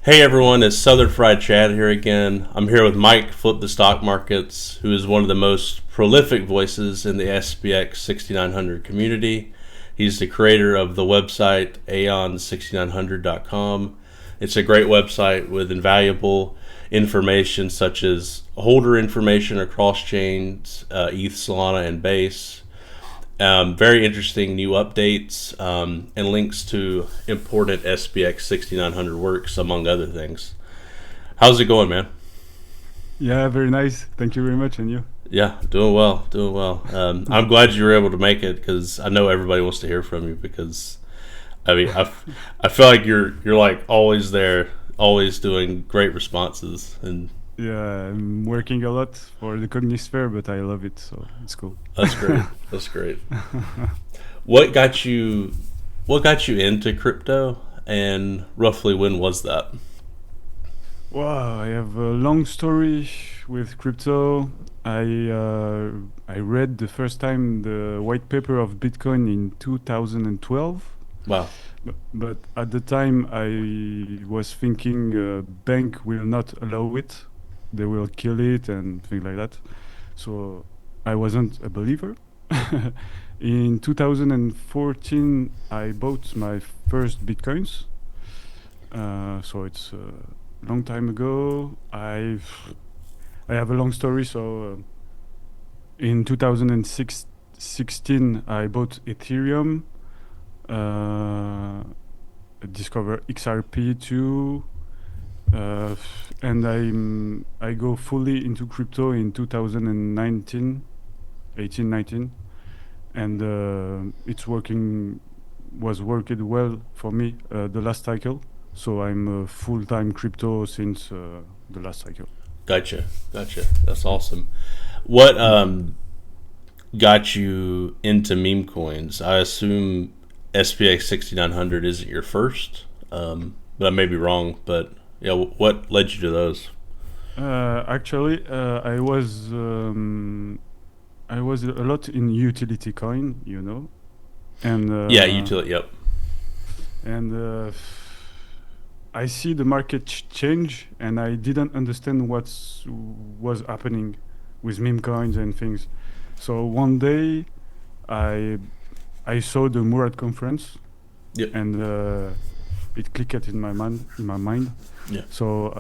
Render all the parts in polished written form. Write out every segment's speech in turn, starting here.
Hey everyone, it's Southern Fried Chad here again. I'm here with Mike Flip the Stock Markets, who is one of the most prolific voices in the SPX 6900 community. He's the creator of the website Aeon6900.com. It's a great website with invaluable information such as holder information across chains, ETH, Solana, and Base. Very interesting new updates and links to important SPX 6900 works, among other things. How's it going, man? Yeah, very nice. Thank you very much. And you? Yeah, doing well, doing well. I'm glad you were able to make it because I know everybody wants to hear from you because, I feel like you're like always there, always doing great responses, and Yeah, I'm working a lot for the Cognisphere, but I love it, so it's cool. that's great. That's great. What got you What got you into crypto, and roughly when was that? Wow, I have a long story with crypto. I read the first time the white paper of Bitcoin in 2012, Wow. but at the time I was thinking bank will not allow it. They will kill it and things like that. So I wasn't a believer. In 2014, I bought my first bitcoins. So it's a long time ago. I have a long story. So in 2016, I bought Ethereum. Discover XRP2. And I go fully into crypto in 2019, 18, 19, and it's was working well for me the last cycle. So I'm full-time crypto since the last cycle. Gotcha, gotcha. That's awesome. What got you into meme coins? I assume SPX 6900 isn't your first, but I may be wrong. But yeah, what led you to those? Actually, I was a lot in utility coin, and Yeah, utility. Yep. and I see the market change, and I didn't understand what was happening with meme coins and things. So one day, I I saw the Murad conference, Yep. and it clicked in my mind. Yeah. So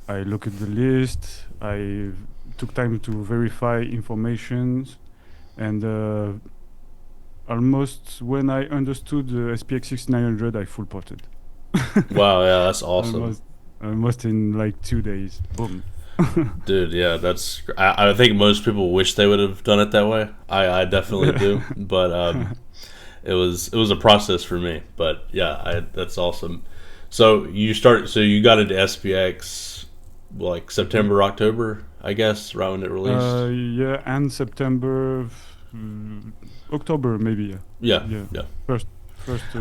I look at the list. I took time to verify informations, and almost when I understood the SPX 6900, I full potted. Wow. Yeah, that's awesome, almost, almost in like 2 days. Boom. dude. Yeah, that's. I think most people wish they would have done it that way. I definitely do, but it was a process for me. But yeah, that's awesome. So you got into SPX like September, October, I guess, right when it released. Yeah, and September, October maybe. Yeah, Yeah, yeah. yeah. First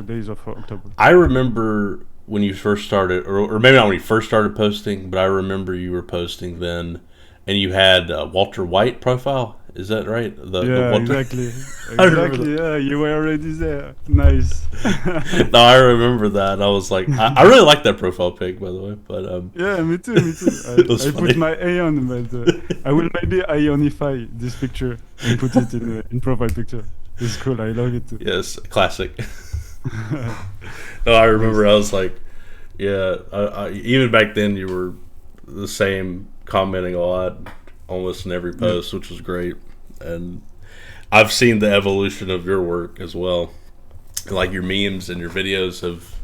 days of October. I remember when you first started, or maybe not when you first started posting, but I remember you were posting then, and you had Walter White profile. Is that right? The Yeah, Walter. exactly. I remember Exactly. Yeah, you were already there. Nice. that. No, I remember that. I was like, I really like that profile pic, by the way. But Yeah, me too, me too. it was I put funny. my Aeon, but I will maybe Aeonify this picture and put it in profile picture. It's cool. I love it too. Yes, classic. No, I Nice. remember. I was like, yeah. Even back then, you were the same, commenting a lot, almost in every Yeah. post, which was great. And I've seen the evolution of your work as well. Like your memes and your videos have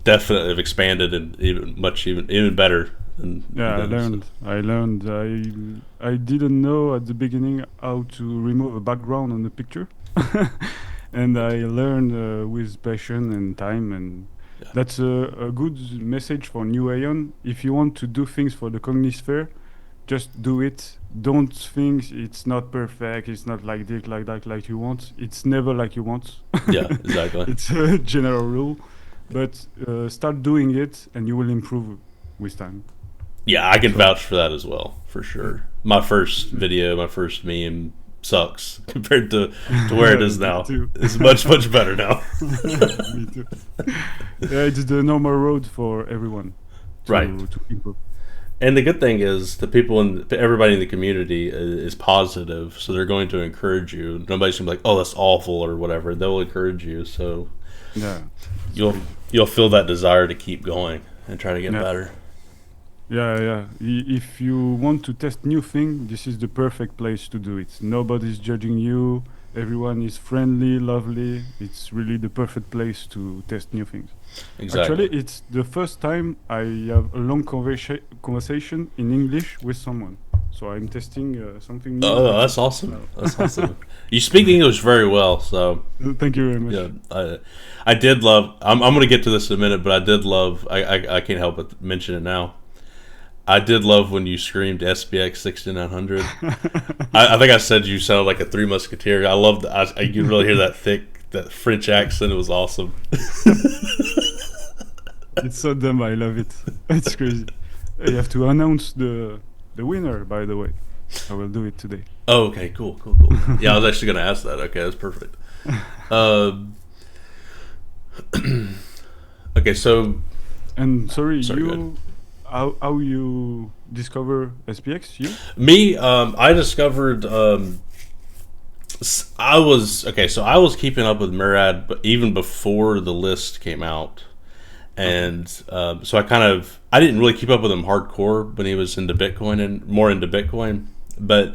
definitely have expanded and even better than Yeah, I then. So, learned. I learned. I didn't know at the beginning how to remove a background on the picture, and I learned with passion and time. And yeah, that's a good message for new Aeon. If you want to do things for the Cognisphere, just do it. Don't think it's not perfect. It's not like this, like that, like you want. It's never like you want. yeah, exactly. It's a general rule, but start doing it, and you will improve with time. Yeah, I can So vouch for that as well, for yeah, sure. My first video, my first meme, sucks compared to where it is now. Too. It's much better now. Me too. Yeah, it's the normal road for everyone to improve. And the good thing is the people everybody in the community is positive, so they're going to encourage you. Nobody's gonna be like, "Oh, that's awful" or whatever. They'll encourage you, so you'll feel that desire to keep going and try to get better. Yeah. If you want to test new thing, this is the perfect place to do it. Nobody's judging you. Everyone is friendly, lovely. It's really the perfect place to test new things. Exactly. Actually, it's the first time I have a long conversation in English with someone. So I'm testing something new. Oh, that's awesome. That's awesome. You speak English very well, so... Thank you very much. Yeah, I did love... I'm going to get to this in a minute, but I did love... I can't help but mention it now. I did love when you screamed SPX6900. I think I said you sounded like a Three Musketeer. I loved... You could really hear that French accent. It was awesome. It's so dumb. I love it. It's crazy. You have to announce the winner, by the way. I will do it today. Oh, okay. Cool. Yeah, I was actually going to ask that. Okay, that's perfect. Okay, so... And sorry you... How you discover SPX? You? Me, I discovered... I was keeping up with Murad, but even before the list came out. And so I didn't really keep up with him hardcore when he was into Bitcoin and more into Bitcoin, but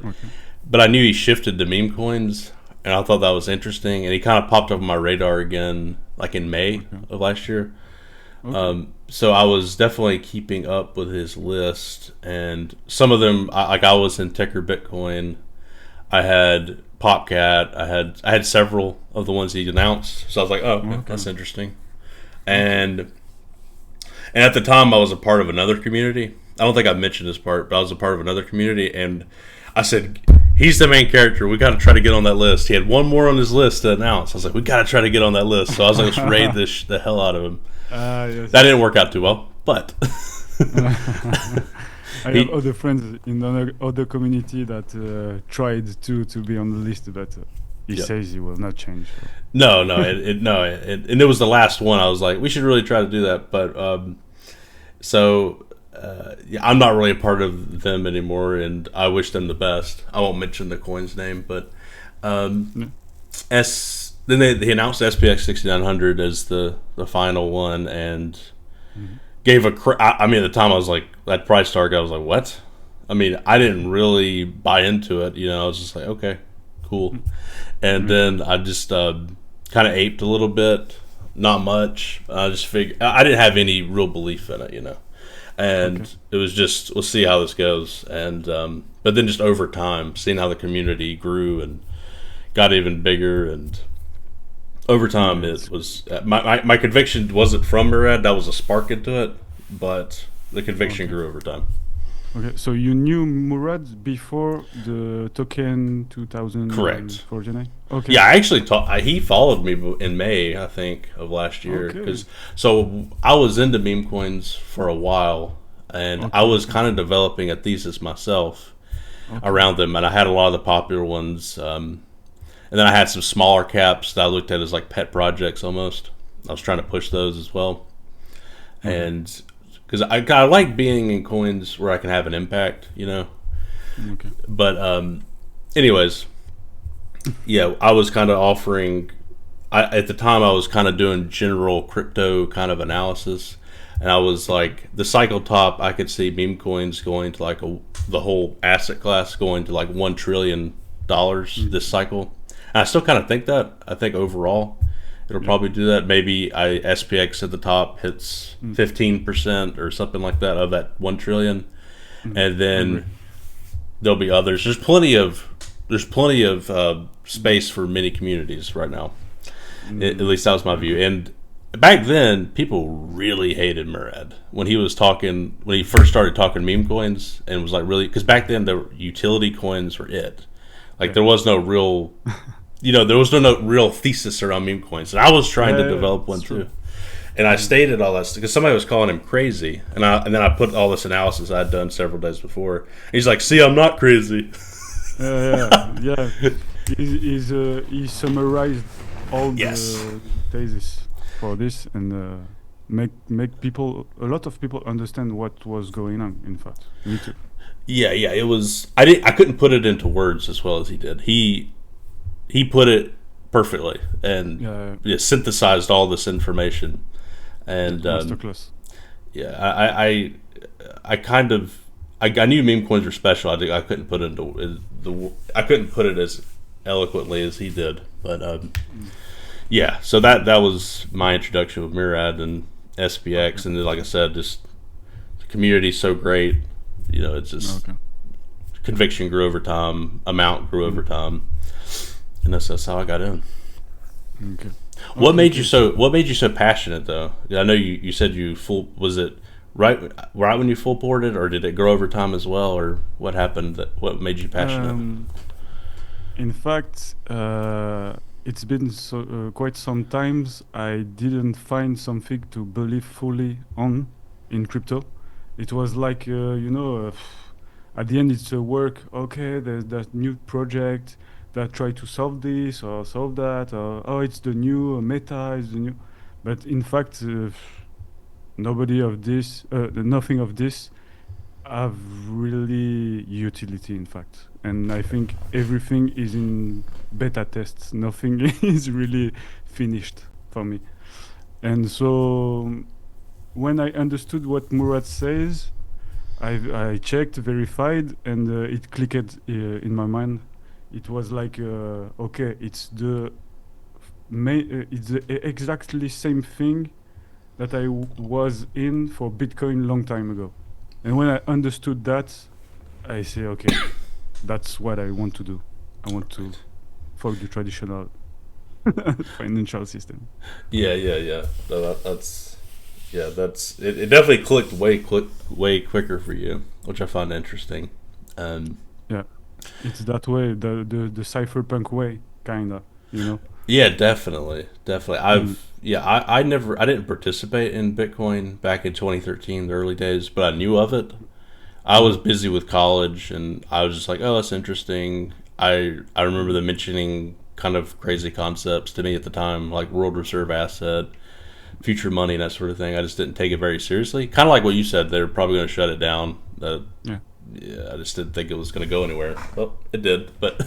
I knew he shifted to meme coins, and I thought that was interesting. And he kind of popped up on my radar again, like in May of last year. So I was definitely keeping up with his list, and some of them, I was in Ticker Bitcoin. I had Popcat. I had several of the ones he announced. So I was like, oh, that's interesting. And at the time, I was a part of another community. I don't think I mentioned this part, but I was a part of another community, and I said, he's the main character. We got to try to get on that list. He had one more on his list to announce. I was like, we got to try to get on that list. So I was like, let's raid the hell out of him. Yes. That didn't work out too well, but... I have other friends in other community that tried to be on the list, but he says he will not change. So. No, and it was the last one. I was like, we should really try to do that, but I'm not really a part of them anymore, and I wish them the best. I won't mention the coin's name, but then they announced SPX6900 as the final one, and gave at the time I was like, that price target, I was like, what? I mean, I didn't really buy into it, I was just like, okay, cool. And then I just kind of aped a little bit, not much. I just figured, I didn't have any real belief in it, and it was just, we'll see how this goes. And but then just over time, seeing how the community grew and got even bigger, and over time, it was my conviction wasn't from Murad. That was a spark into it, but the conviction grew over time. Okay, so you knew Murad before the token 2000? Correct. 49? Okay. Yeah, I actually he followed me in May, I think, of last year. So I was into meme coins for a while, and I was kind of developing a thesis myself around them, and I had a lot of the popular ones. And then I had some smaller caps that I looked at as like pet projects almost. I was trying to push those as well. And because I like being in coins where I can have an impact, But anyways, yeah, I was kind of offering, at the time I was kind of doing general crypto kind of analysis. And I was like, the cycle top, I could see meme coins going to like the whole asset class going to like $1 trillion this cycle. I still kind of think that. I think overall, it'll probably do that. Maybe SPX at the top hits 15% or something like that of that 1 trillion, and then there'll be others. There's plenty of space for many communities right now. At least that was my view. And back then, people really hated Murad when he first started talking meme coins, and was like really, because back then the utility coins were it. Like there was no real. There was no real thesis around meme coins, and I was trying to develop one too. And I stated all that because somebody was calling him crazy, and then I put all this analysis I had done several days before. And he's like, "See, I'm not crazy." Yeah. He summarized all Yes. the thesis for this and make people, a lot of people, understand what was going on. In fact, me too. Yeah. It was. I couldn't put it into words as well as he did. He put it perfectly and Yeah, synthesized all this information. And masterclass. yeah, I kind of I knew meme coins were special. I couldn't put it into I couldn't put it as eloquently as he did. But yeah, so that was my introduction with Murad and Okay, SPX, and then, like I said, just the community's so great. It's just okay. conviction grew over time, amount grew over Mm. time, and that's how I got in. Okay. What Okay, made you okay. so What made you so passionate though? I know you said you full was it right when you full ported, or did it grow over time as well, or what happened? What made you passionate? Um, in fact, it's been quite some times I didn't find something to believe fully on in crypto. It was like, at the end it's a work. Okay, there's that new project that try to solve this or solve that. Or, oh, it's the new meta. Is the new, but in fact, nothing of this have really utility, in fact. And I think everything is in beta tests. Nothing is really finished for me. And so when I understood what Murad says, I checked, verified, and it clicked in my mind. It was like, okay, it's the exactly same thing that was in for Bitcoin long time ago. And when I understood that, I say, okay, that's what I want to do. I want to follow the traditional financial system. Yeah. No, that's yeah. It definitely clicked way quicker for you, which I find interesting. Um, Yeah, it's that way, the cypherpunk way, kinda, you know. yeah, definitely. Mm. I didn't participate in Bitcoin back in 2013, the early days, but I knew of it. I was Mm. busy with college, and I was just like, oh, that's interesting. I remember them mentioning kind of crazy concepts to me at the time, like world reserve asset, future money, and that sort of thing. I just didn't take it very seriously. Kind of like what you said, they're probably going to shut it down. Yeah. Yeah, I just didn't think it was going to go anywhere. Well, it did, but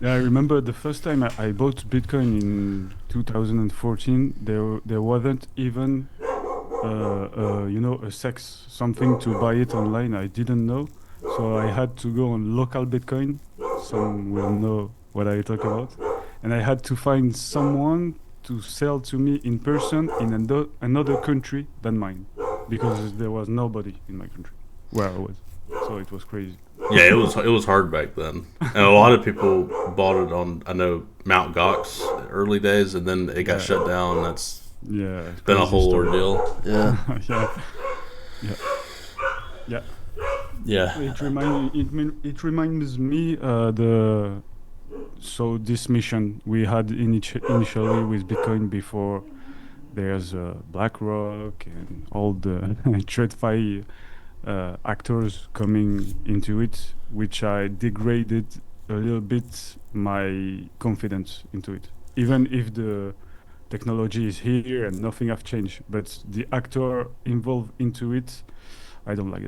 Yeah, I remember the first time I bought Bitcoin in 2014. There wasn't even a sex something to buy it online. I didn't know, so I had to go on local Bitcoin. Some will know what I talk about, and I had to find someone to sell to me in person in another country than mine, because there was nobody in my country where I was. So it was crazy. yeah, it was hard back then, and a lot of people bought it on I know Mount Gox early days, and then it got Yeah, shut down. That's yeah, been a crazy whole story. ordeal. Yeah, Yeah, yeah, yeah. yeah, It reminds me the so this mission we had initially with Bitcoin before there's BlackRock and all the TradFi actors coming into it, which I degraded a little bit my confidence into it. Even if the technology is here and nothing have changed, but the actor involved into it, I don't like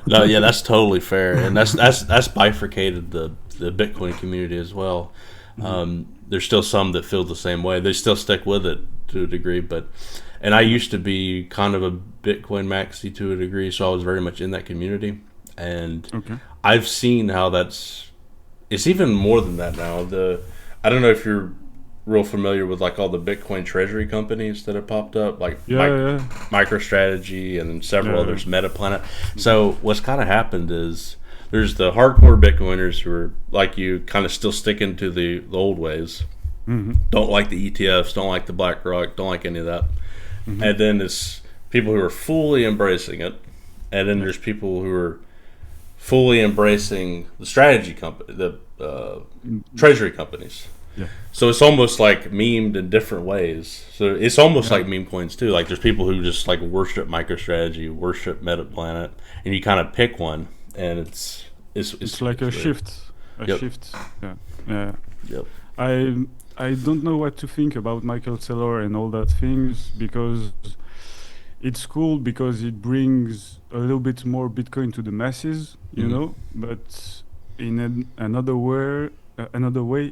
no, yeah, that. that's totally fair, and that's bifurcated the Bitcoin community as well. Mhm. There's still some that feel the same way. They still stick with it to a degree, but and I Yeah. used to be kind of a Bitcoin maxi to a degree, so I was very much in that community, and Okay. I've seen how it's even more than that now. I don't know if you're real familiar with like all the Bitcoin Treasury companies that have popped up, like Yeah, yeah, MicroStrategy and several yeah. others, Metaplanet. Mhm. So what's kind of happened is there's the hardcore Bitcoiners who are like you, kind of still sticking to the old ways. Mhm. Don't like the ETFs, don't like the BlackRock, don't like any of that. Mhm. And then it's people who are fully embracing it, and then Yeah. there's people who are fully embracing the strategy company, the Mm, treasury companies. yeah. So it's almost like memed in different ways. So it's almost Yeah. like meme coins too. Like there's people who just like worship MicroStrategy, worship MetaPlanet, and you kind of pick one, and It's It's like a very, shift. A yep, shift. Yeah. Yeah. yep. I I don't know what to think about Michael Saylor and all that things because it's cool because it brings a little bit more Bitcoin to the masses, you Hmm. know. But in another way,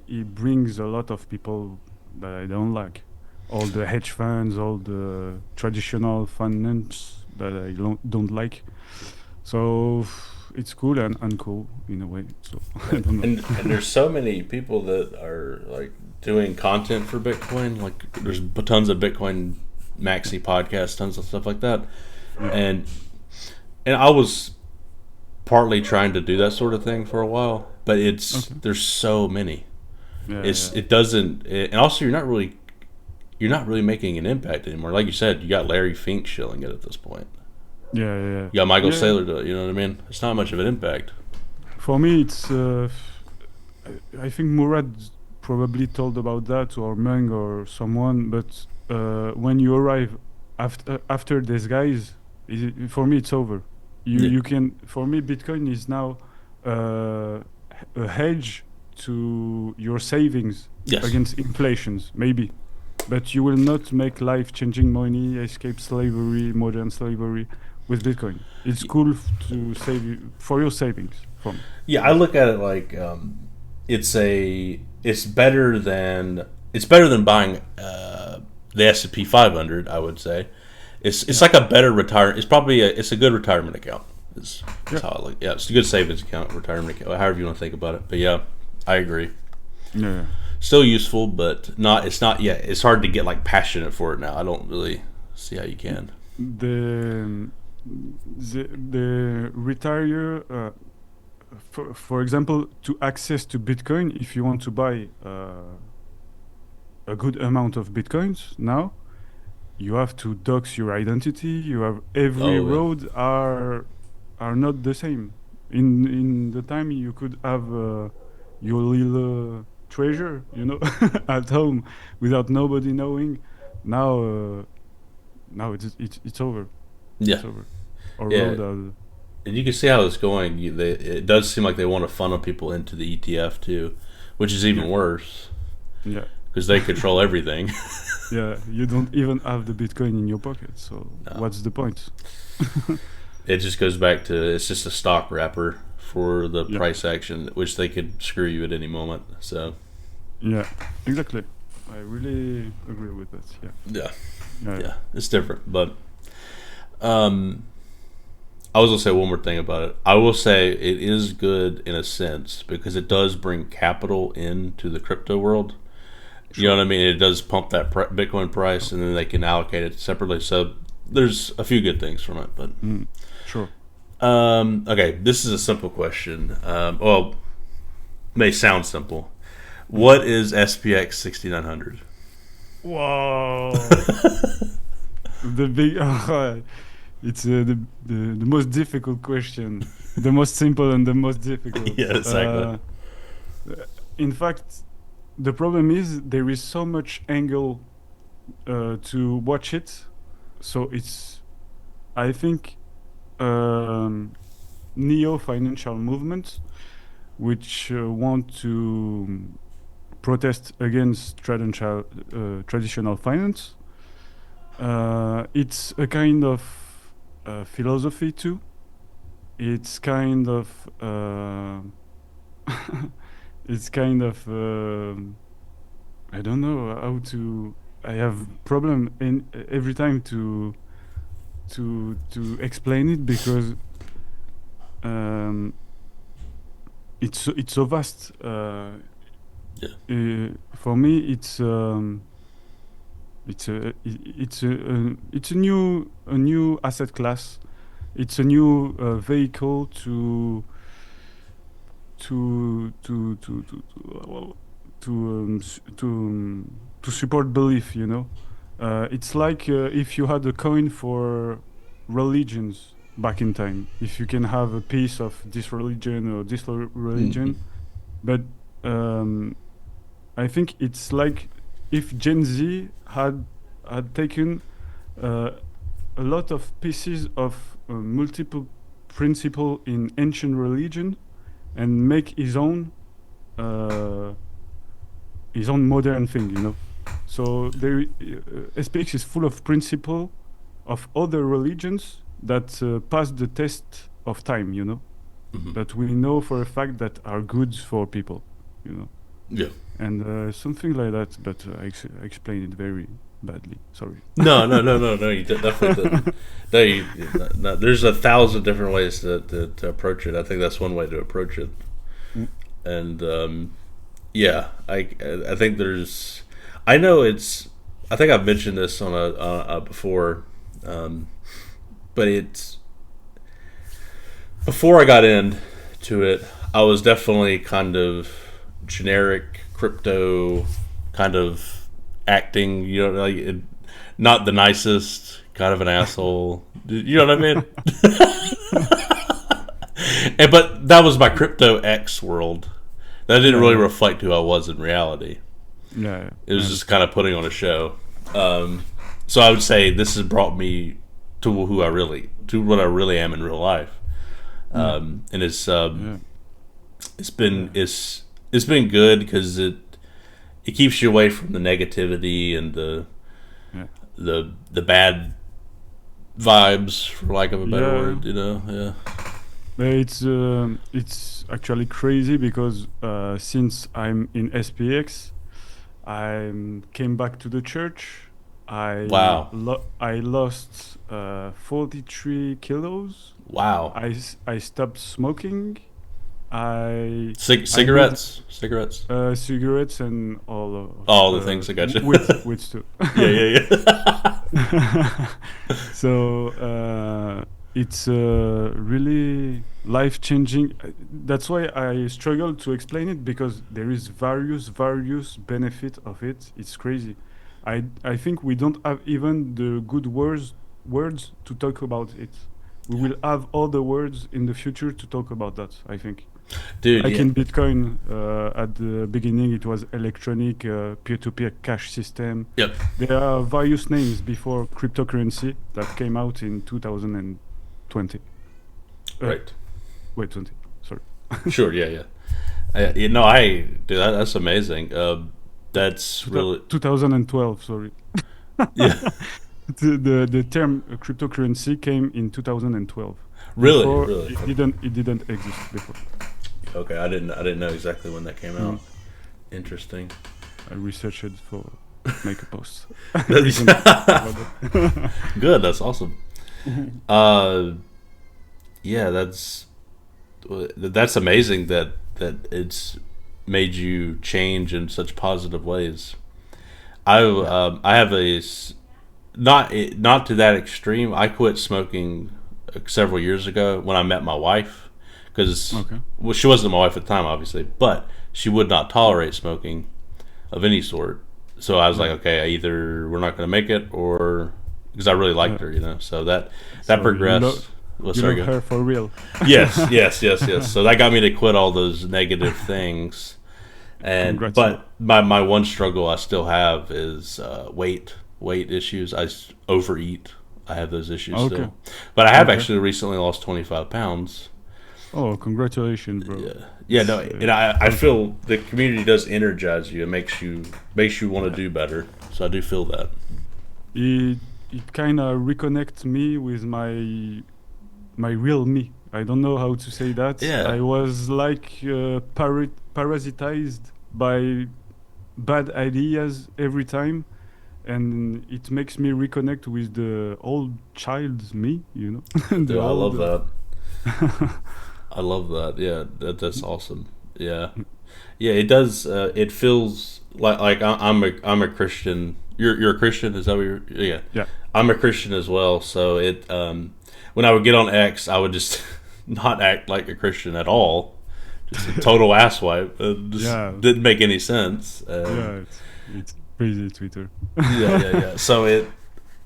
it brings a lot of people that I don't like. All the hedge funds, all the traditional finance that I don't like. So it's cool and uncool in a way. So I Right. don't know. And there's so many people that are like doing content for Bitcoin. Like there's tons of Bitcoin maxi podcasts, tons of stuff like that. Yeah. And I was partly trying to do that sort of thing for a while, but Okay. there's so many. Yeah. Yeah. It doesn't, and also you're not really making an impact anymore. Like you said, you got Larry Fink shilling it at this point. Yeah. Yeah. You got Michael Yeah. Saylor to it. You know what I mean? It's not much of an impact. For me, it's. I think Murad probably told about that or Meng or someone, but when you arrive after these guys, for me it's over. Yeah. You can for me Bitcoin is now uh, a hedge to your savings Yes. against inflations, maybe. But you will not make life-changing money, escape slavery, modern slavery with Bitcoin. It's cool to save for your savings. From Yeah, I that's look at it like it's better than buying the S&P 500. I would say it's yeah, like a better retire. It's a good retirement account. Is yeah, how I look. Yeah, it's a good savings account, retirement account, however you want to think about it. But yeah, I agree. yeah. Still useful, but not. It's not. Yeah, it's hard to get like passionate for it now. I don't really see how you can. The the retire for example to access to Bitcoin if you want to buy a good amount of Bitcoins now you have to dox your identity. You have every Oh yeah. road are not the same. In the time you could have your little treasure, you know, at home without nobody knowing. Now, now it's over. Yeah. It's over. Our Yeah. road are And you can see how it's going. It does seem like they want to funnel people into the ETF too, which is yeah even worse yeah because they control everything. yeah. You don't even have the Bitcoin in your pocket. So No, what's the point? it just goes back to it's just a stock wrapper for the Yeah price action, which they could screw you at any moment. So yeah exactly. I really agree with that. Yeah yeah, yeah yeah. yeah, it's different. But um, I was gonna say one more thing about it. I will say it is good in a sense because it does bring capital into the crypto world. You know Sure. what I mean? It does pump that Bitcoin price, and then they can allocate it separately. So there's a few good things from it. But Mm, sure. okay, this is a simple question. Well, may sound simple. Mm. What is SPX 6900? Whoa. The big. It's the most difficult question. The most simple and the most difficult. Yeah, exactly. In fact, the problem is there is so much angle to watch it. So it's, I think, um, neo financial movement which want to protest against traditional finance. It's a kind of philosophy too. It's kind of it's kind of I don't know how to. I have problem in every time to explain it because um, it's so vast. Yeah. For me, it's a new asset class. It's a new vehicle well, to support belief. You know, it's like if you had a coin for religions back in time. If you can have a piece of this religion or this Hmm. religion, but um, I think it's like if Gen Z had taken uh, a lot of pieces of multiple principle in ancient religion and make his own modern thing, you know. So SPX is full of principle of other religions that pass the test of time, you know, Hmm. that we know for a fact that are good for people, you know, Yeah. and something like that. But I explained it very badly. Sorry. No, no, no, no, no. You definitely didn't. No, no, there's 1,000 different ways to approach it. I think that's one way to approach it. Mm. And yeah, I think there's. I know it's. I think I've mentioned this on a before, um, but it's before I got into it. I was definitely kind of generic crypto, kind of acting. You know, not the nicest, kind of an asshole. You know what I mean? But that was my crypto X world. That didn't Yeah, really yeah, reflect who I was in reality. yeah, yeah. It I was just kind understand. of putting on a show. So I would say this has brought me to what I really am in real life. Yeah, And yeah, it's been yeah, it's been good because it keeps you away from the negativity and yeah. the bad vibes, for lack of a better Yeah, word. You know, yeah. it's actually crazy because since I'm in SPX, I came back to the church. Wow, I lost 43 kilos. wow. I stopped smoking. I I made Cigarettes, cigarettes and all of all the things I got you. with too. Yeah, yeah, yeah. So it's really life changing. That's why I struggle to explain it because there is various benefit of it. It's crazy. I think we don't have even the good words to talk about it. We will have all the words in the future to talk about that, I think. Dude, Like yeah. in Bitcoin, at the beginning, it was electronic peer-to-peer cash system. Yep. There are various names before cryptocurrency that came out in 2020. Uh, Right. Wait, 20. Sorry. Sure. Yeah, yeah. You know, I dude, that's amazing. That's really 2012, sorry. yeah. The term cryptocurrency came in 2012. Really, Before really. it didn't exist before. Okay, I didn't know exactly when that came Mm. out. Interesting. I researched it for make a post That's recently about that. good. That's awesome. Uh, yeah, that's amazing that it's made you change in such positive ways. Yeah. I have not to that extreme. I quit smoking several years ago when I met my wife because Okay. well, she wasn't my wife at the time, obviously, but she would not tolerate smoking of any sort. So I was like, Yeah. okay, either we're not going to make it, or because I really liked Yeah. her, you know. So that So progressed. Well, you sorry, love go. her for real. Yes, yes, yes, yes. So that got me to quit all those negative things. And Congrats, but my one struggle I still have is weight issues. Overeat. I have those issues Okay. still, but I have Okay. actually recently lost 25 pounds. Oh, congratulations, bro. Yeah, yeah. It's No, and I perfect. feel the community does energize you. It makes you want to Yeah. do better. So I do feel that. It it kind of reconnects me with my real me. I don't know how to say that. Yeah, I was like parasitized by bad ideas every time, and it makes me reconnect with the old child's me, you know, the dude, I old. love that. I love that. Yeah, that's awesome. Yeah, yeah. It does. It feels like I'm a Christian. You're a Christian. Is that what you're? Yeah, Yeah. I'm a Christian as well. So when I would get on X, I would just not act like a Christian at all. Just a total asswipe. Just Yeah. didn't make any sense. Yeah. It's crazy Twitter. Yeah, yeah, yeah. So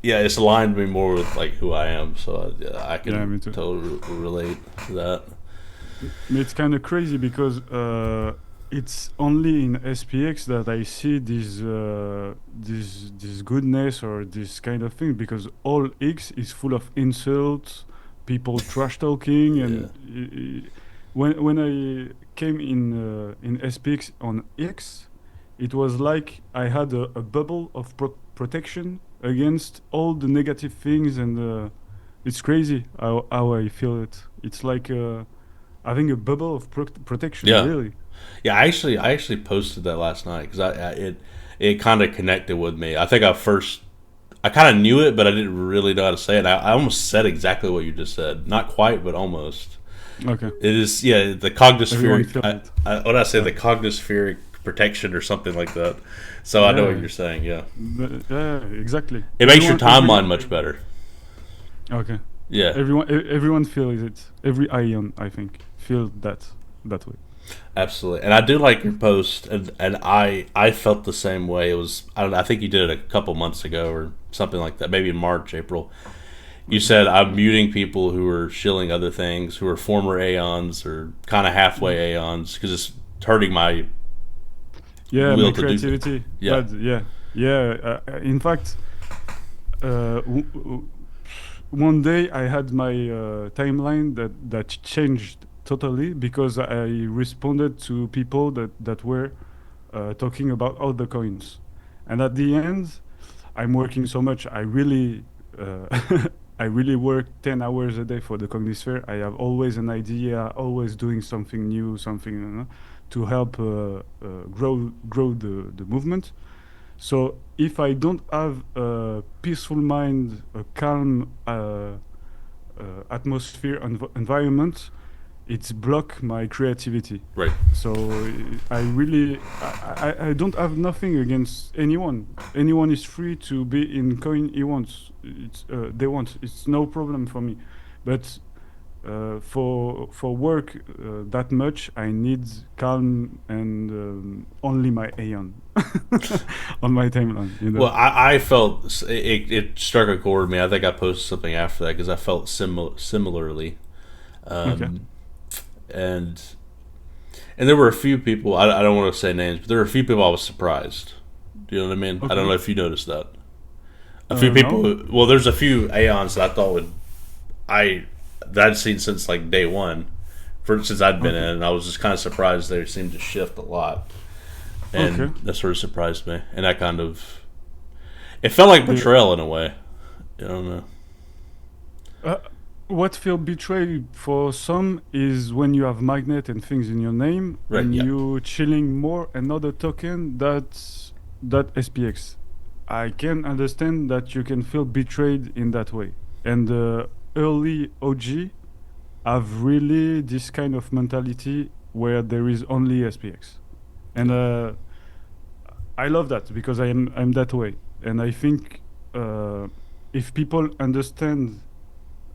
it's aligned me more with like who I am. So I Yeah, can me too. totally relate to that. It's kind of crazy because it's only in SPX that I see this goodness or this kind of thing because all X is full of insults, people trash talking, Yeah. and when I came in SPX on X, it was like I had a bubble of protection against all the negative things, and it's crazy how I feel it. It's like having a bubble of protection, Yeah, really. yeah. I actually posted that last night because it kind of connected with me. I think I kind of knew it, but I didn't really know how to say it. I almost said exactly what you just said. Not quite, but almost. Okay, It is, yeah, the everyone cognospheric. feels it. What did I say? Yeah, The cognospheric protection or something like that. So I know what yeah, you're saying. Yeah, yeah, exactly. it makes your timeline much better. Okay. Yeah, Everyone feels it. Every Aeon, I think, feels that way. absolutely. And I do like your post, and I felt the same way. It was, I don't know, I think you did it a couple months ago or something like that, maybe in March, April. You Okay. said I'm muting people who are shilling other things, who are former Aeons or kind of halfway Mm. Aeons, because it's hurting my Yeah, my will to do. creativity. Yeah, But yeah, yeah. In fact, one day I had my timeline that changed totally because I responded to people that were talking about all the coins, and at the end, I'm working so much. I really, I really work 10 hours a day for the Cognisphere. I have always an idea, always doing something new, something to help grow the movement. So if I don't have a peaceful mind, a calm atmosphere, environment, it's block my creativity. right. So I really, I don't have nothing against anyone. Anyone is free to be in coin he wants. They want. It's no problem for me. But for work that much, I need calm and only my Aeon on my timeline. You know. Well, I felt it struck a chord with me. I think I posted something after that because I felt similarly, Okay. um, and and there were a few people. I don't want to say names, but there were a few people I was surprised. Do you know what I mean? I don't Okay. know if you noticed that. A few people. No. Well, there's a few Aeons that I thought would I that I'd seen since like day one, since I'd been in, Okay. and I was just kind of surprised they seemed to shift a lot, Okay. and that sort of surprised me, and that kind of it felt like Uh, betrayal in a way. I don't know. Uh, what feel betrayed for some is when you have magnet and things in your name Right? and Yeah. you chilling more another token that SPX. I can understand that you can feel betrayed in that way. And the early OG have really this kind of mentality where there is only SPX. And I love that because I'm that way. And I think if people understand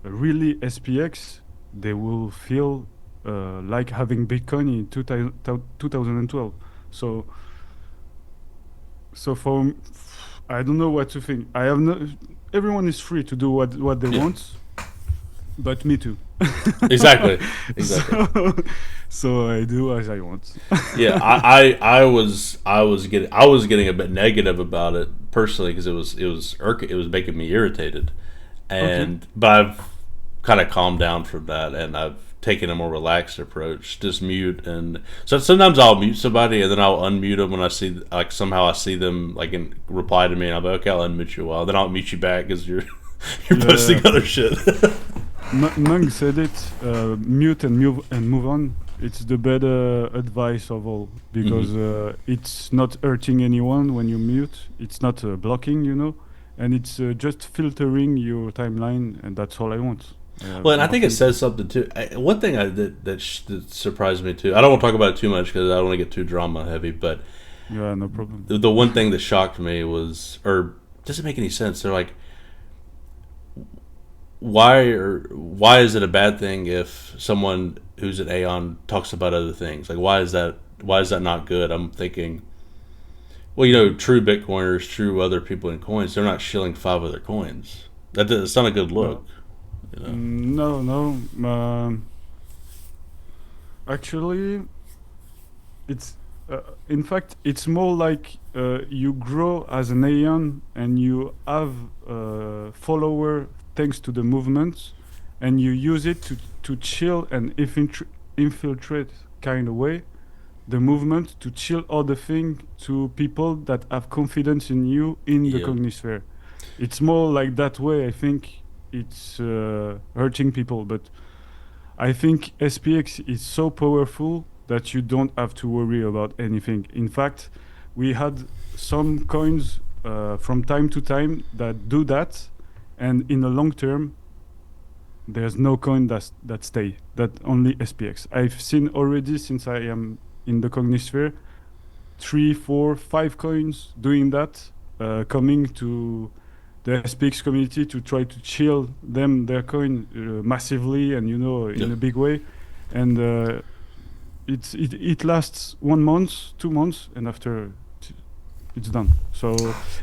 really SPX, they will feel like having Bitcoin in 2012. So, so I don't know what to think. I have no. Everyone is free to do what they Yeah. want, but me too. Exactly. Exactly. so, so I do as I want. Yeah. I was getting a bit negative about it personally because it was making me irritated, Okay. but I've kind of calmed down from that, and I've taken a more relaxed approach. Just mute, and so sometimes I'll mute somebody, and then I'll unmute them when I see like somehow I see them like reply to me, and I'll be like, okay, I'll unmute you a while, then I'll mute you back because you're you're Yeah. posting other shit. Mung said it. Mute and move on. It's the better advice of all because Hmm. it's not hurting anyone when you mute. It's not blocking, and it's just filtering your timeline, and that's all I want. I Well, have and I think it nothing. says something too. One thing that surprised me too. I don't want to talk about it too much because I don't want to get too drama heavy. But Yeah, no problem. the one thing that shocked me was, or doesn't make any sense. They're like, why is it a bad thing if someone who's an Aeon talks about other things? Like, why is that not good? I'm thinking, well, Mhm. true Bitcoiners, true other people in coins, they're not shilling five other coins. It's not a good look. No, You know. no, no. Actually, it's in fact it's more like you grow as an Aeon and you have follower thanks to the movement, and you use it to chill and infiltrate kind of way the movement to chill other thing to people that have confidence in you in the Yeah. Cognisphere. It's more like that way. I think it's hurting people, but I think SPX is so powerful that you don't have to worry about anything. In fact, we had some coins from time to time that do that, and in the long term, there's no coin that stay. That only SPX. I've seen already since I am in the Cognisphere, 3, 4, 5 coins doing that, coming to the SPX community to try to chill them their coin massively and in a big way, and it lasts 1 month, 2 months, and after it's done. So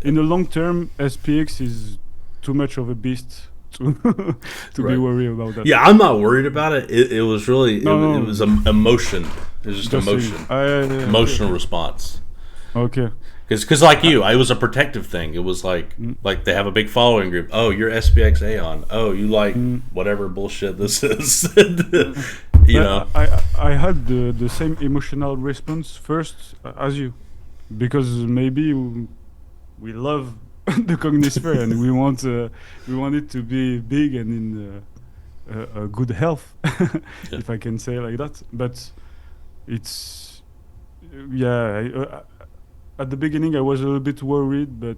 in the long term, SPX is too much of a beast to to be worried about that. Yeah, I'm not worried about it. It was really No, it was emotion. It was just emotion, emotional response. Okay. Because like you, it was a protective thing. It was like they have a big following group. Oh, you're SPX Aeon. Oh, you like whatever bullshit this is. You know. I had the same emotional response first as you, because maybe we love the Cognisphere and we want it to be big and in a good health, if I can say like that. But it's at the beginning I was a little bit worried, but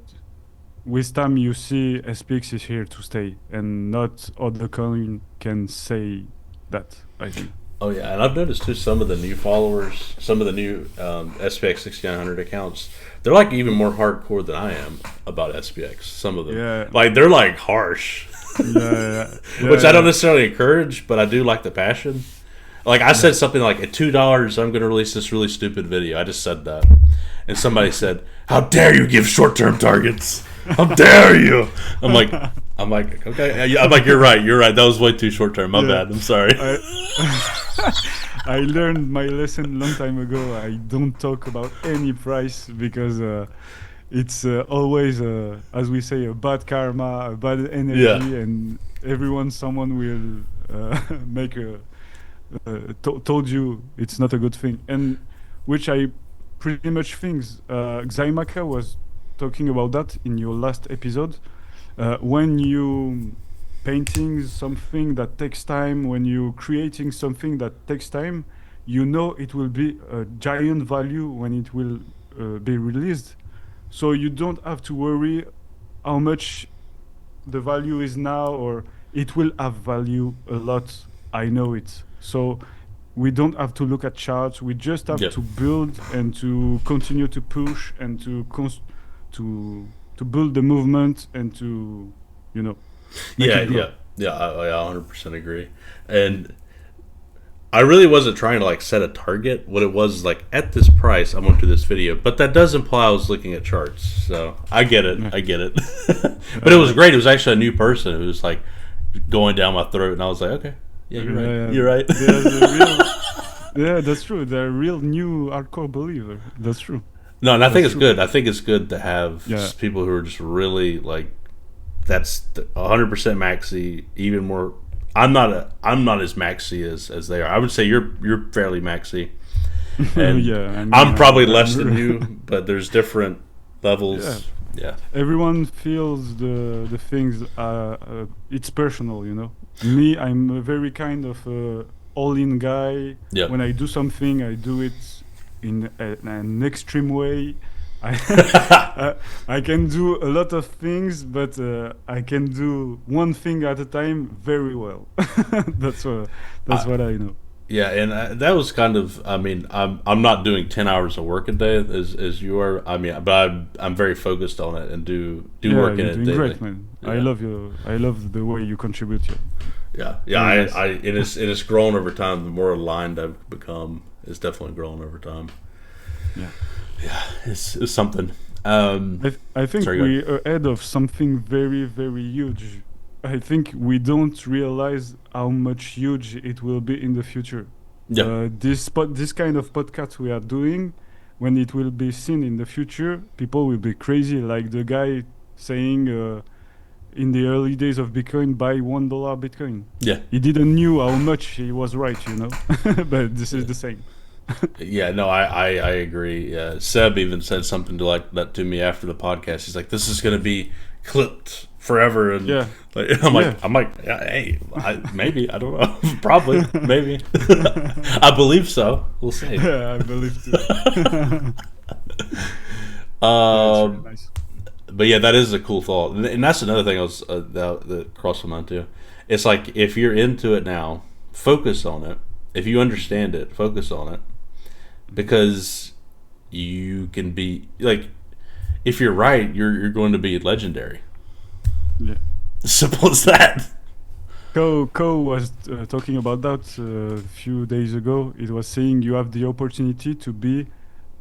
with time you see SPX is here to stay, and not other coin can say that, I think. Oh yeah, and I've noticed too some of the new followers, some of the new SPX6900 accounts, they're like even more hardcore than I am about SPX. Some of them, like they're like harsh, which I don't necessarily encourage, but I do like the passion. Like I said something like, at $2, I'm going to release this really stupid video. I just said that, and somebody said, "How dare you give short-term targets? How dare you?" I'm like, okay. I'm like, you're right. That was way too short-term. My bad. I'm sorry. I learned my lesson a long time ago. I don't talk about any price, because it's always, as we say, a bad karma, a bad energy, and someone will make told you it's not a good thing, and which I pretty much think Xaimaka was talking about that in your last episode. When you painting something that takes time, when you creating something that takes time, it will be a giant value when it will be released. So you don't have to worry how much the value is now, or it will have value a lot. I know it. So we don't have to look at charts. We just have to build and to continue to push and to build the movement and to I 100% agree. And I really wasn't trying to like set a target. What it was like, at this price I'm going to do this video, but that does imply I was looking at charts. So I get it. But it was great. It was actually a new person who was like going down my throat, and I was like, okay, yeah, you're right. You're right. Yeah, that's true. They're a real new hardcore believer. That's true. No, and I think it's good. I think it's good to have people who are just really like, that's 100% maxi. Even more, I'm not as maxi as they are. I would say you're fairly maxi, and I'm probably less than you. But there's different levels. Yeah. Everyone feels the things. It's personal, Me, I'm a very kind of all-in guy. When I do something, I do it in an extreme way. I can do a lot of things, but I can do one thing at a time very well. That's what I know. Yeah, and that was kind of. I mean, I'm not doing 10 hours of work a day as you are. I mean, but I'm very focused on it and do work in it daily. Great, man. Yeah. I love the way you contribute here. It has grown over time. The more aligned I've become, it's definitely grown over time. Yeah, it's something. I think we're ahead of something very, very huge. I think we don't realize how much huge it will be in the future. This kind of podcast we are doing, when it will be seen in the future, people will be crazy. Like the guy saying in the early days of Bitcoin buy $1 Bitcoin. Yeah. He didn't knew how much he was right, you know. But this is the same. Yeah, no, I agree. Seb even said something to like that to me after the podcast. He's like, "This is going to be clipped forever," and Yeah. like, Yeah. yeah, hey, maybe I don't know, probably, maybe. I believe so. We'll see. Yeah, I believe too. Um, Really nice. but yeah, that is a cool thought, and that's another thing I was that crossed my mind too. It's like if you're into it now, focus on it. If you understand it, focus on it, because you can be like, if you're right, you're going to be legendary. Yeah. Simple as that. Co was talking about that a few days ago. It was saying you have the opportunity to be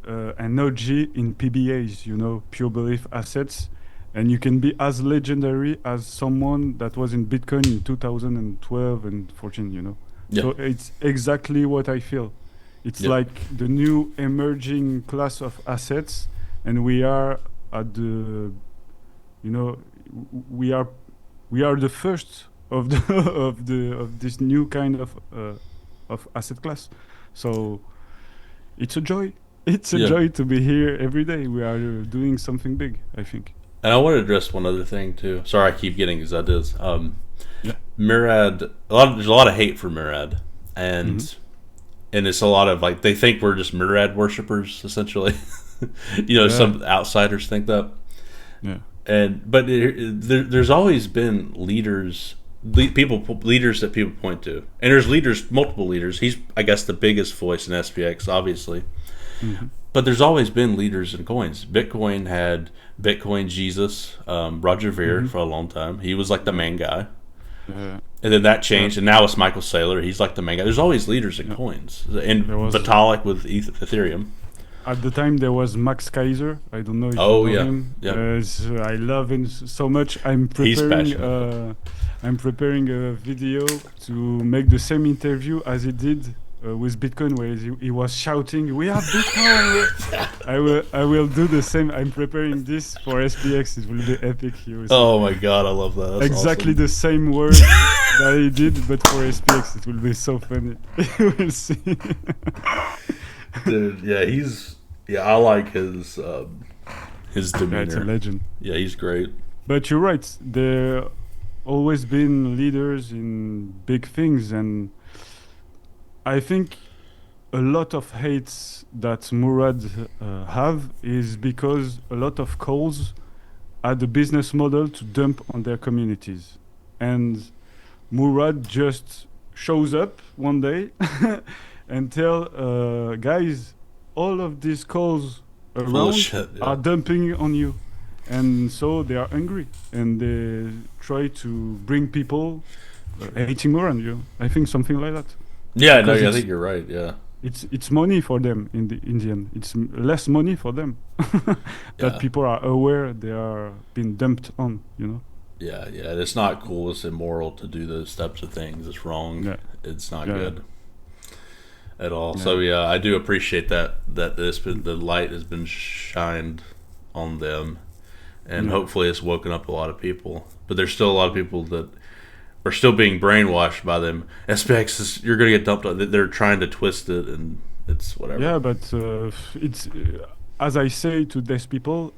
an OG in PBAs, you know, pure belief assets, and you can be as legendary as someone that was in Bitcoin in 2012 and 14, you know. Yeah. So it's exactly what I feel. It's Yeah. like the new emerging class of assets, and we are at the, you know, we are the first of the of this new kind of asset class. So it's a joy. It's a Yeah. joy to be here every day. We are doing something big, I think. And I want to address one other thing too. Sorry, I keep getting these ideas. Yeah. Murad, there's a lot of hate for Murad, and it's a lot of like they think we're just Murad worshippers essentially. You know, Yeah. some outsiders think that. Yeah. But there's always been leaders that people point to, and there's multiple leaders. He's, I guess, the biggest voice in SPX, obviously. But there's always been leaders in coins. Bitcoin had Bitcoin Jesus, Roger Ver for a long time. He was like the main guy, Yeah. and then that changed, and now it's Michael Saylor. He's like the main guy. There's always leaders in coins, and There was- Vitalik with Ethereum. At the time, there was Max Kaiser. I don't know if Oh, you know yeah. him. Yeah. So I love him so much. I'm He's preparing. passionate. I'm preparing a video to make the same interview as he did with Bitcoin, where he was shouting, "We have Bitcoin!" I will do the same. I'm preparing this for SPX. It will be epic. You will see. Oh my god, I love that. That's Exactly awesome. the same words that he did, but for SPX, it will be so funny. You will see. Dude, yeah, I like his Yeah, it's a demeanor. legend. Yeah, he's great. But you're right. There always been leaders in big things, and I think a lot of hates that Murad have is because a lot of calls had a business model to dump on their communities, and Murad just shows up one day and tell guys, all of these calls Full of around shit. Yeah. are dumping on you, and so they are angry and they try to bring people hating Murad. You know? I think something like that. Yeah, no, because I it's- think you're right. Yeah. It's money for them in the end. It's less money for them that Yeah. people are aware they are being dumped on. You know. Yeah, it's not cool. It's immoral to do those types of things. It's wrong. Yeah. It's not Yeah. good at all. Yeah. So yeah, I do appreciate that the light has been shined on them, and Yeah. hopefully it's woken up a lot of people. But there's still a lot of people that are still being brainwashed by them. SPX is, you're gonna get dumped on. They're trying to twist it, and it's whatever. Yeah, but it's as I say to these people,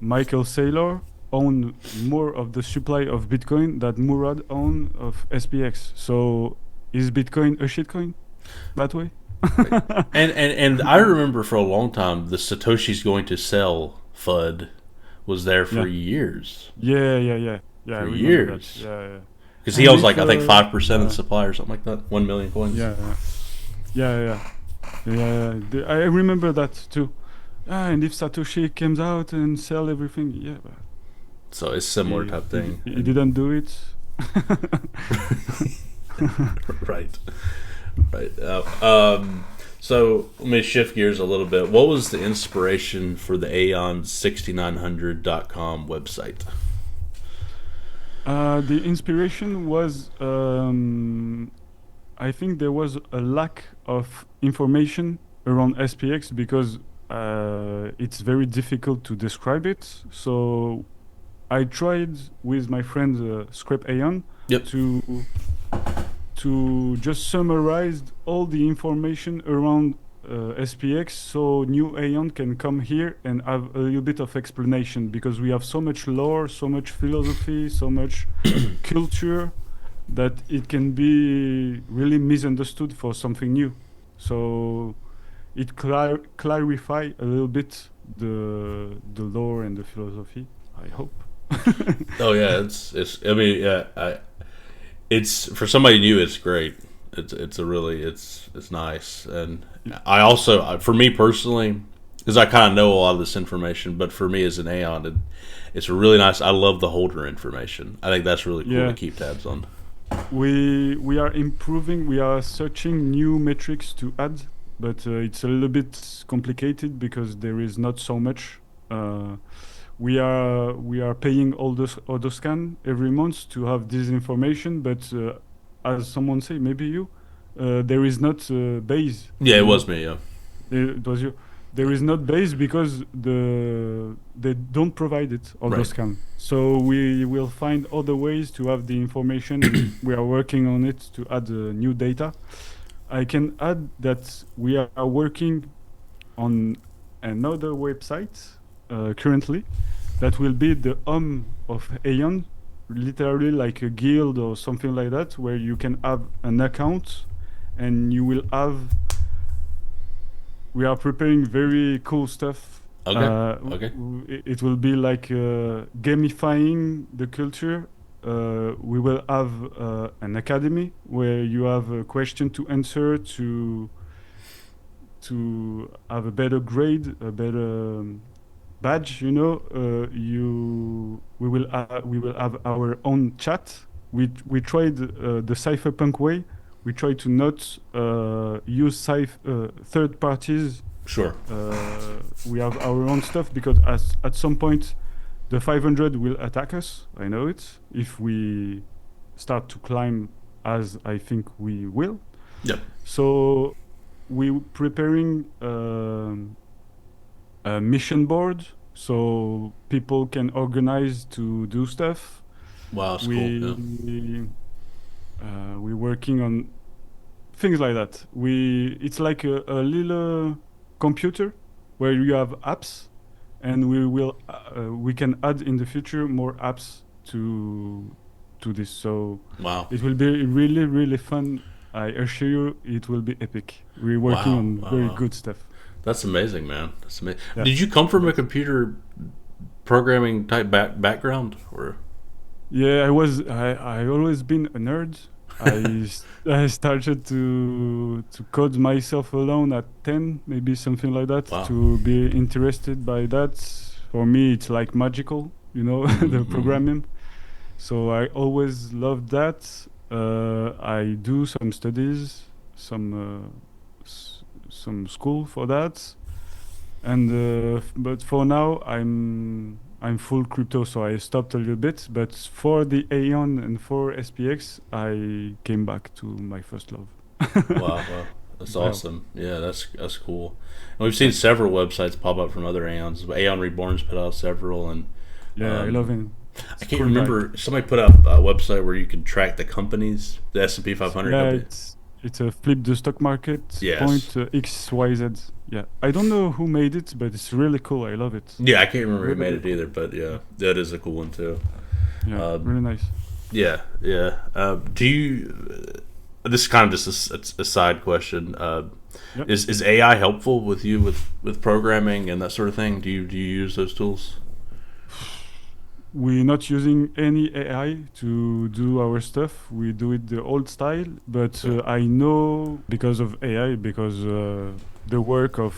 Michael Saylor owned more of the supply of Bitcoin that Murad owned of SPX. So is Bitcoin a shitcoin that way? And I remember for a long time the Satoshi's going to sell FUD was there for Yeah. years Yeah. I For remember years. That. Yeah. because he And owns if, like I think 5% of the yeah. supply or something like that. 1 million coins. Yeah. I remember that too. And if Satoshi comes out and sell everything, yeah, but So it's similar type thing. he didn't do it. Right. So let me shift gears a little bit. What was the inspiration for the Aeon 6900.com website? The inspiration was, I think there was a lack of information around SPX because it's very difficult to describe it. So I tried with my friend Script Aeon Yep. to just summarize all the information around SPX, so new Aeon can come here and have a little bit of explanation, because we have so much lore, so much philosophy, so much culture, that it can be really misunderstood for something new. So it clarify a little bit the lore and the philosophy, I hope. Oh yeah, it's. I mean, yeah, it's for somebody new. It's great. It's a really it's nice, and I also for me personally, because I kind of know a lot of this information, but for me as an Aeon, it's really nice. I love the holder information. I think that's really cool to Yeah. keep tabs on. We are improving. We are searching new metrics to add, but it's a little bit complicated because there is not so much. We are paying all those AutoScan every month to have this information, but as someone say, maybe you, there is not base. Yeah, it You know, was me. Yeah. it was you. There is not base because they don't provide it Right. AutoScan. So we will find other ways to have the information, and we are working on it to add new data. I can add that we are working on another website currently that will be the home of Aeon, literally like a guild or something like that, where you can have an account and you will have. We are preparing very cool stuff. Okay. Okay. It will be like gamifying the culture. We will have an academy where you have a question to answer to have a better grade, a better badge. We will have our own chat. We tried the cypherpunk way. We try to not use third parties. Sure. We have our own stuff because at some point the 500 will attack us. I know it. If we start to climb, as I think we will. Yep. So we're preparing a mission board so people can organize to do stuff. Wow, that's we cool. Yeah. we're working on things like that. It's like a little computer where you have apps, and we can add in the future more apps to this. So Wow. it will be really, really fun. I assure you, it will be epic. We're working Wow. on very Wow. good stuff. That's amazing, man. That's amazing. Yeah. Did you come from a computer programming type background, or? Yeah, I always been a nerd. I started to code myself alone at 10, maybe something like that, Wow. to be interested by that. For me, it's like magical, the programming. So I always loved that. I do some studies, some school for that, and but for now I'm full crypto, so I stopped a little bit. But for the Aeon and for SPX, I came back to my first love. Wow, wow. That's Wow. awesome. Yeah, that's cool. And we've seen several websites pop up from other Aeons. Aeon Reborn's put out several, and Yeah, I love him. I can't remember. Somebody put up a website where you can track the companies, the S&P 500 Yeah, companies. it's a flip the stock market Yes. point XYZ. Yeah, I don't know who made it, but it's really cool. I love it. Yeah, I can't remember who Really made it either, but yeah, that is a cool one too. Yeah, Um, really nice. Yeah, yeah. Do you? This is kind of just a side question. Yep. Is AI helpful with you with programming and that sort of thing? Do you use those tools? We're not using any AI to do our stuff. We do it the old style, but I know because of AI, because the work of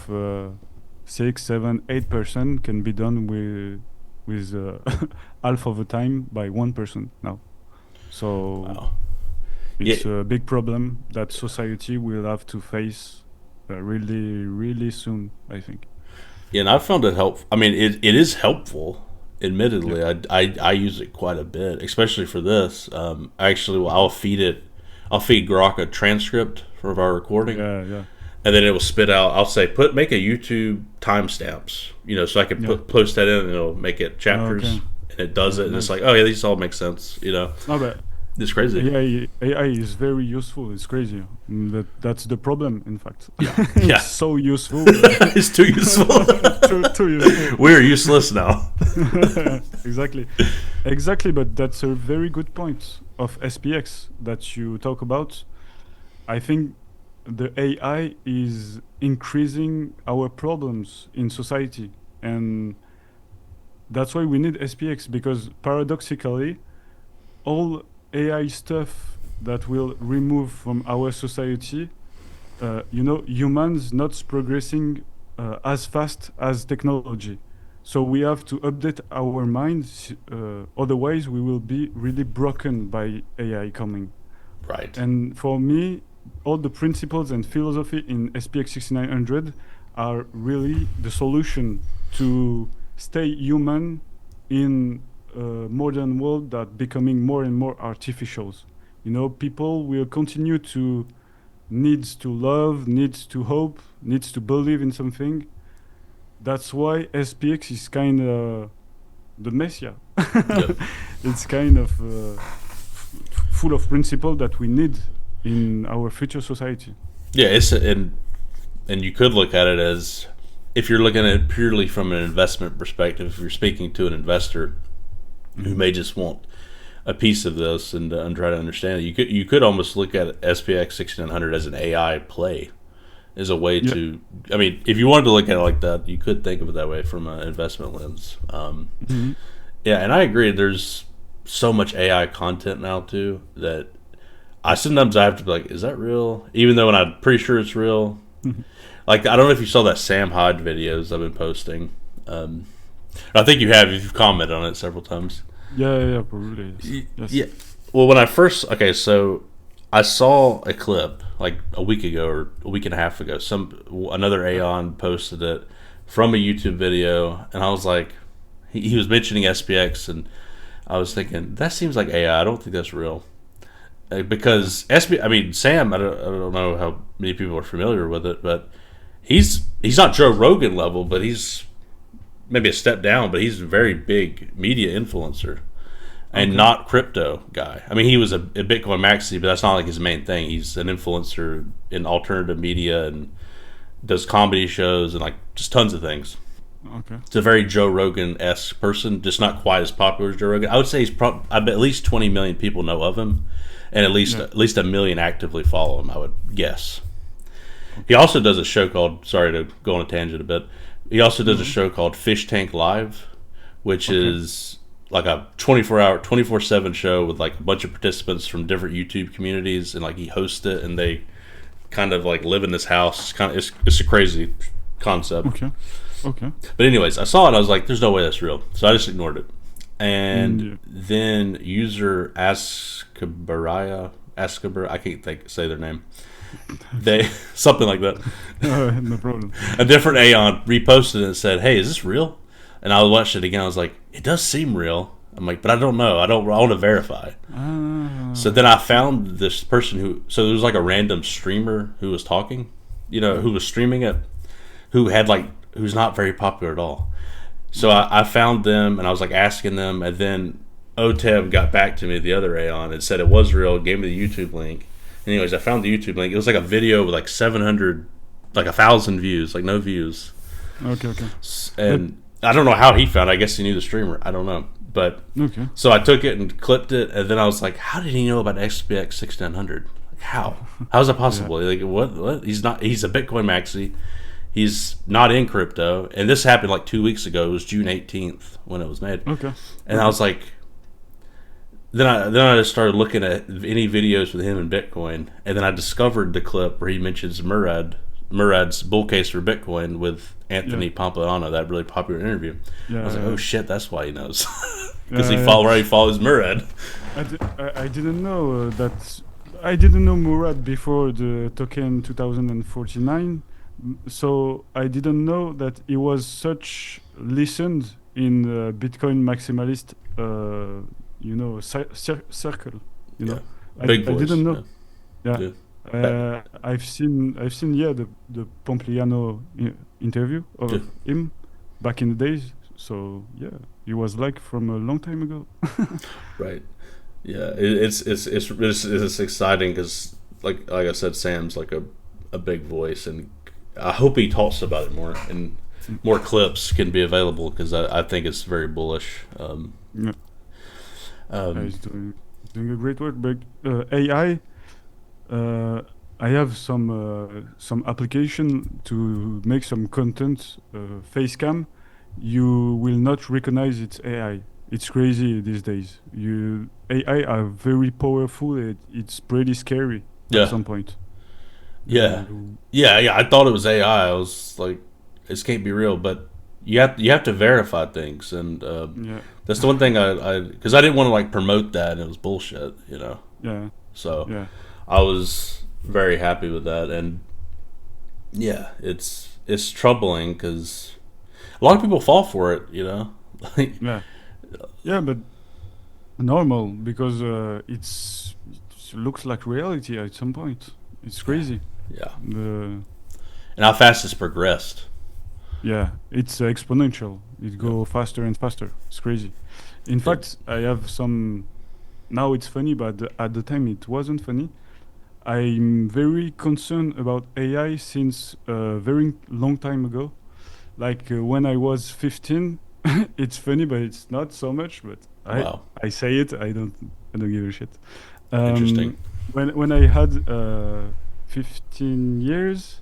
6, 7, 8% can be done with half of the time by one person now. So Wow. it's a big problem that society will have to face really, really soon, I think. Yeah, and I found it helpful. I mean, it is helpful. Admittedly, I use it quite a bit, especially for this. Actually, I'll feed Grok a transcript for our recording, Yeah, yeah. and then it will spit out. I'll say make a YouTube timestamps, so I can Yeah. post that in, and it'll make it chapters. Okay. and it does Yeah, it, and it's nice. like, oh yeah, these all make sense. No, but It's crazy. AI is very useful. It's crazy. That's the problem, in fact. Yeah, It's yeah. so useful, but It's too useful. too useful. We're useless now. Exactly. Exactly, but that's a very good point of SPX that you talk about. I think the AI is increasing our problems in society, and that's why we need SPX, because paradoxically, all AI stuff that will remove from our society, humans not progressing as fast as technology. So we have to update our minds, otherwise we will be really broken by AI coming. Right. And for me, all the principles and philosophy in SPX 6900 are really the solution to stay human in a modern world that becoming more and more artificial. People will continue to needs to love, needs to hope, needs to believe in something. That's why SPX is kind of the messiah. Yep. It's kind of full of principle that we need in our future society. Yeah, and you could look at it as, if you're looking at it purely from an investment perspective, if you're speaking to an investor who may just want a piece of this and try to understand it, you could almost look at SPX 6900 as an AI play, as a way Yeah. to. I mean, if you wanted to look at it like that, you could think of it that way from an investment lens. Mhm. Yeah, and I agree. There's so much AI content now too that I sometimes I have to be like, is that real? Even though when I'm pretty sure it's real. Mhm. Like, I don't know if you saw that Sam Hyde videos I've been posting. I think you have. You've commented on it several times. Yeah, probably. Yes. Yeah. Well, when I first, okay, so I saw a clip like a week ago or a week and a half ago. Another Aeon posted it from a YouTube video, and I was like, he was mentioning SPX, and I was thinking that seems like AI. I don't think that's real. Because I mean, Sam, I don't know how many people are familiar with it, but he's not Joe Rogan level, but he's maybe a step down, but he's a very big media influencer and Okay. not crypto guy. I mean, he was a Bitcoin maxi, but that's not like his main thing. He's an influencer in alternative media and does comedy shows and like just tons of things. Okay. It's a very Joe Rogan-esque person, just not quite as popular as Joe Rogan. I would say I bet at least 20 million people know of him, and at least a million actively follow him, I would guess. He also does a show called, sorry to go on a tangent a bit, he also does a show called Fish Tank Live, which is like a 24/7 show with like a bunch of participants from different YouTube communities, and like he hosts it, and they kind of like live in this house. It's a crazy concept. Okay. But anyways, I saw it. I was like, "There's no way that's real," so I just ignored it. And Yeah. then user Ascabar, I can't say their name. They something like that. No problem. A different Aeon reposted it and said, "Hey, is this real?" And I watched it again. I was like, "It does seem real." I'm like, "But I don't know. I want to verify." So then I found this person so there was like a random streamer who was talking, who was streaming it, who's not very popular at all. So I found them and I was like asking them, and then OTEB got back to me, the other Aeon, and said it was real, gave me the YouTube link. Anyways, I found the YouTube link. It was like a video with like 700, like 1,000 views, like no views. Okay. And I don't know how he found it. I guess he knew the streamer. I don't know. But Okay. so I took it and clipped it, and then I was like, how did he know about SPX 6900? Like, how? How is that possible? Like, what? He's a Bitcoin maxi. He's not in crypto. And this happened like 2 weeks ago. It was June 18th when it was made. Okay. And I was like, then I just started looking at any videos with him in Bitcoin, and then I discovered the clip where he mentions Murad's bull case for Bitcoin with Anthony Pompliano, that really popular interview. I was like, oh shit, that's why he knows, because he already follows Murad. I didn't know that. I didn't know Murad before the token 2049, so I didn't know that he was such listened in Bitcoin maximalist, circle. Big I voice. didn't know. Yeah. I've seen the Pompliano interview of him back in the days. So yeah, it was like from a long time ago. Right. Yeah. It's exciting because like I said, Sam's like a big voice, and I hope he talks about it more, and more clips can be available because I think it's very bullish. Yeah, Um, he's doing a great work. But AI, uh, I have some application to make some content face cam. You will not recognize it's AI. It's crazy these days. You AI are very powerful. It's pretty scary at yeah. some point. Yeah. Uh, Yeah. I thought it was AI. I was like, this can't be real, but you have to verify things, and yeah, that's the one thing I because I didn't want to like promote that, and it was bullshit, you know. yeah, So yeah, I was very happy with that, and yeah, it's troubling because a lot of people fall for it, you know. Like, yeah, yeah. But normal because it looks like reality at some point. It's yeah, crazy. yeah, The and how fast it's progressed. Yeah, it's exponential. It Yep. go faster and faster. It's crazy. In Yep. fact, I have some. Now it's funny, but at the time it wasn't funny. I'm very concerned about AI since a very long time ago. Like when I was 15, it's funny, but it's not so much. But Wow. I say it. I don't give a shit. Interesting. Um, when I had 15 years,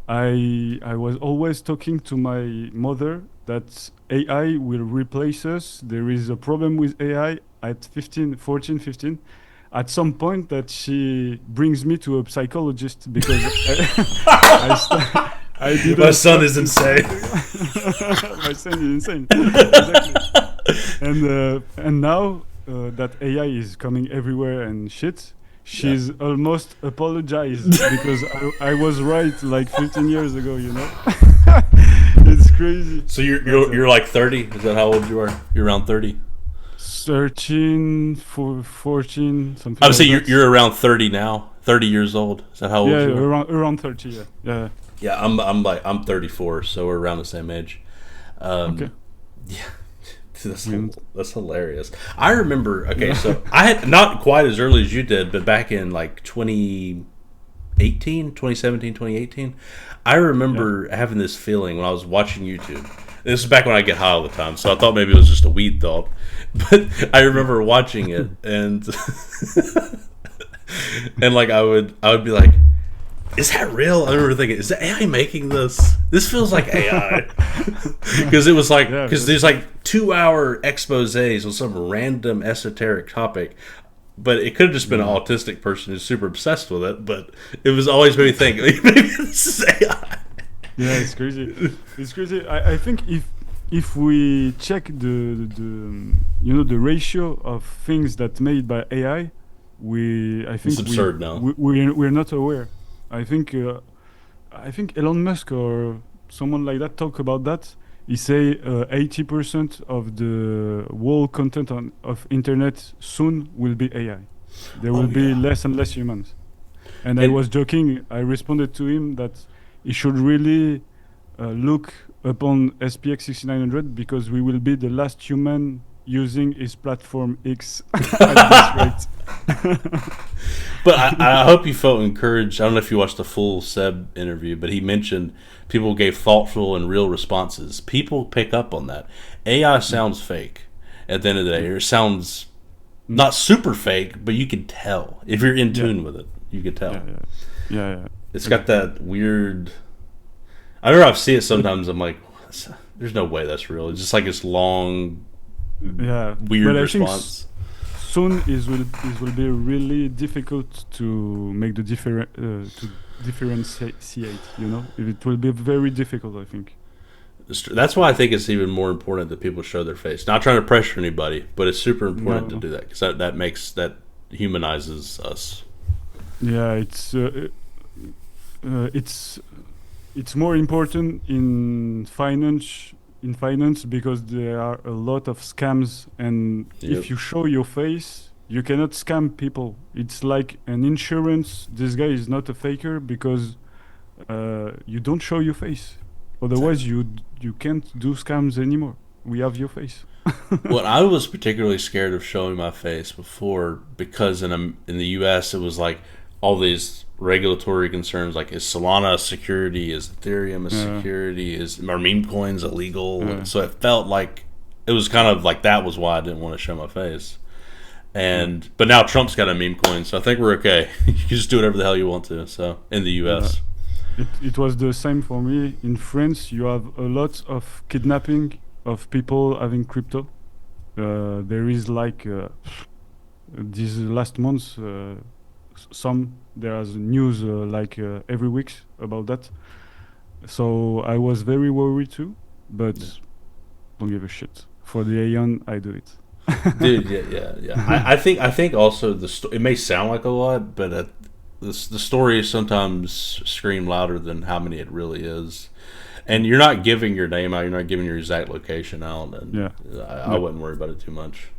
I was always talking to my mother that AI will replace us. There is a problem with AI at 15, 14, 15. At some point that she brings me to a psychologist because I My didn't son stop is to insane. my son is insane. Exactly. And now that AI is coming everywhere and shit, Yeah. she's almost apologized because I was right like 15 years ago. It's crazy. So you're But you're, you're like 30. Is that how old you are? You're around 30. 13, 14, something I would say like you're that. you're around 30 now. 30 years old. Is that how Yeah, old you are? around 30. Yeah, yeah. Yeah, I'm 34, so we're around the same age. Okay. Um, yeah, that's We that's hilarious. I remember. Okay, so I had not quite as early as you did, but back in like 2018, 2017, 2018, I Yeah. remember having this feeling when I was watching YouTube. This is back when I get high all the time, so I thought maybe it was just a weed thought. But I remember watching it, and and like I would be like, is that real? I remember thinking, is the AI making this? This feels like AI. Because it was like, Yeah. because there's like 2 hour exposés on some random esoteric topic, but it could have just been an Yeah. autistic person who's super obsessed with it. But it was always made me think, maybe this is AI. Yeah, it's crazy. It's crazy. I think if we check the ratio of things that made by AI, I It's think absurd now. we're not aware. I think I think Elon Musk or someone like that talk about that. He say 80% of the whole content of internet soon will be AI. There will Oh be yeah, less and less humans. And I and was joking. I responded to him that he should really look upon SPX6900 because we will be the last human using his platform X at this rate. but I hope you felt encouraged. I don't know if you watched the full Seb interview, but he mentioned people gave thoughtful and real responses. People pick up on that. AI sounds fake at the end of the day. Or it sounds Mm. not super fake, but you can tell. If you're in Yeah, tune with it, you can yeah, tell. yeah, yeah, yeah. It's got Exactly. that weird. I remember I see it sometimes. I'm like, there's no way that's real. It's just like this long, Yeah, weird but I think response. soon it will be really difficult to make the to differentiate. It will be very difficult. I think. That's why I think it's even more important that people show their face. Not trying to pressure anybody, but it's super important to No. do that because that humanizes us. Yeah, it's it's more important in finance because there are a lot of scams, and Yep. if you show your face you cannot scam people. It's like an insurance. This guy is not a faker because you don't show your face, otherwise Exactly. you can't do scams anymore. we have your face. Well, I was particularly scared of showing my face before because in the U.S. it was like all these regulatory concerns, like is Solana a security, is Ethereum a security, are meme coins illegal? So it felt like it was kind of like that was why I didn't want to show my face. But now Trump's got a meme coin, so I think we're okay. You can just do whatever the hell you want to. So in the U.S. It was the same for me. In France, you have a lot of kidnapping of people having crypto. There is like these last months, there's news every week about that. So I was very worried too, but don't give a shit. For the Aeon, I do it. Dude, yeah. I think also it may sound like a lot, but the stories sometimes scream louder than how many it really is. And you're not giving your name out, you're not giving your exact location out, and I wouldn't worry about it too much.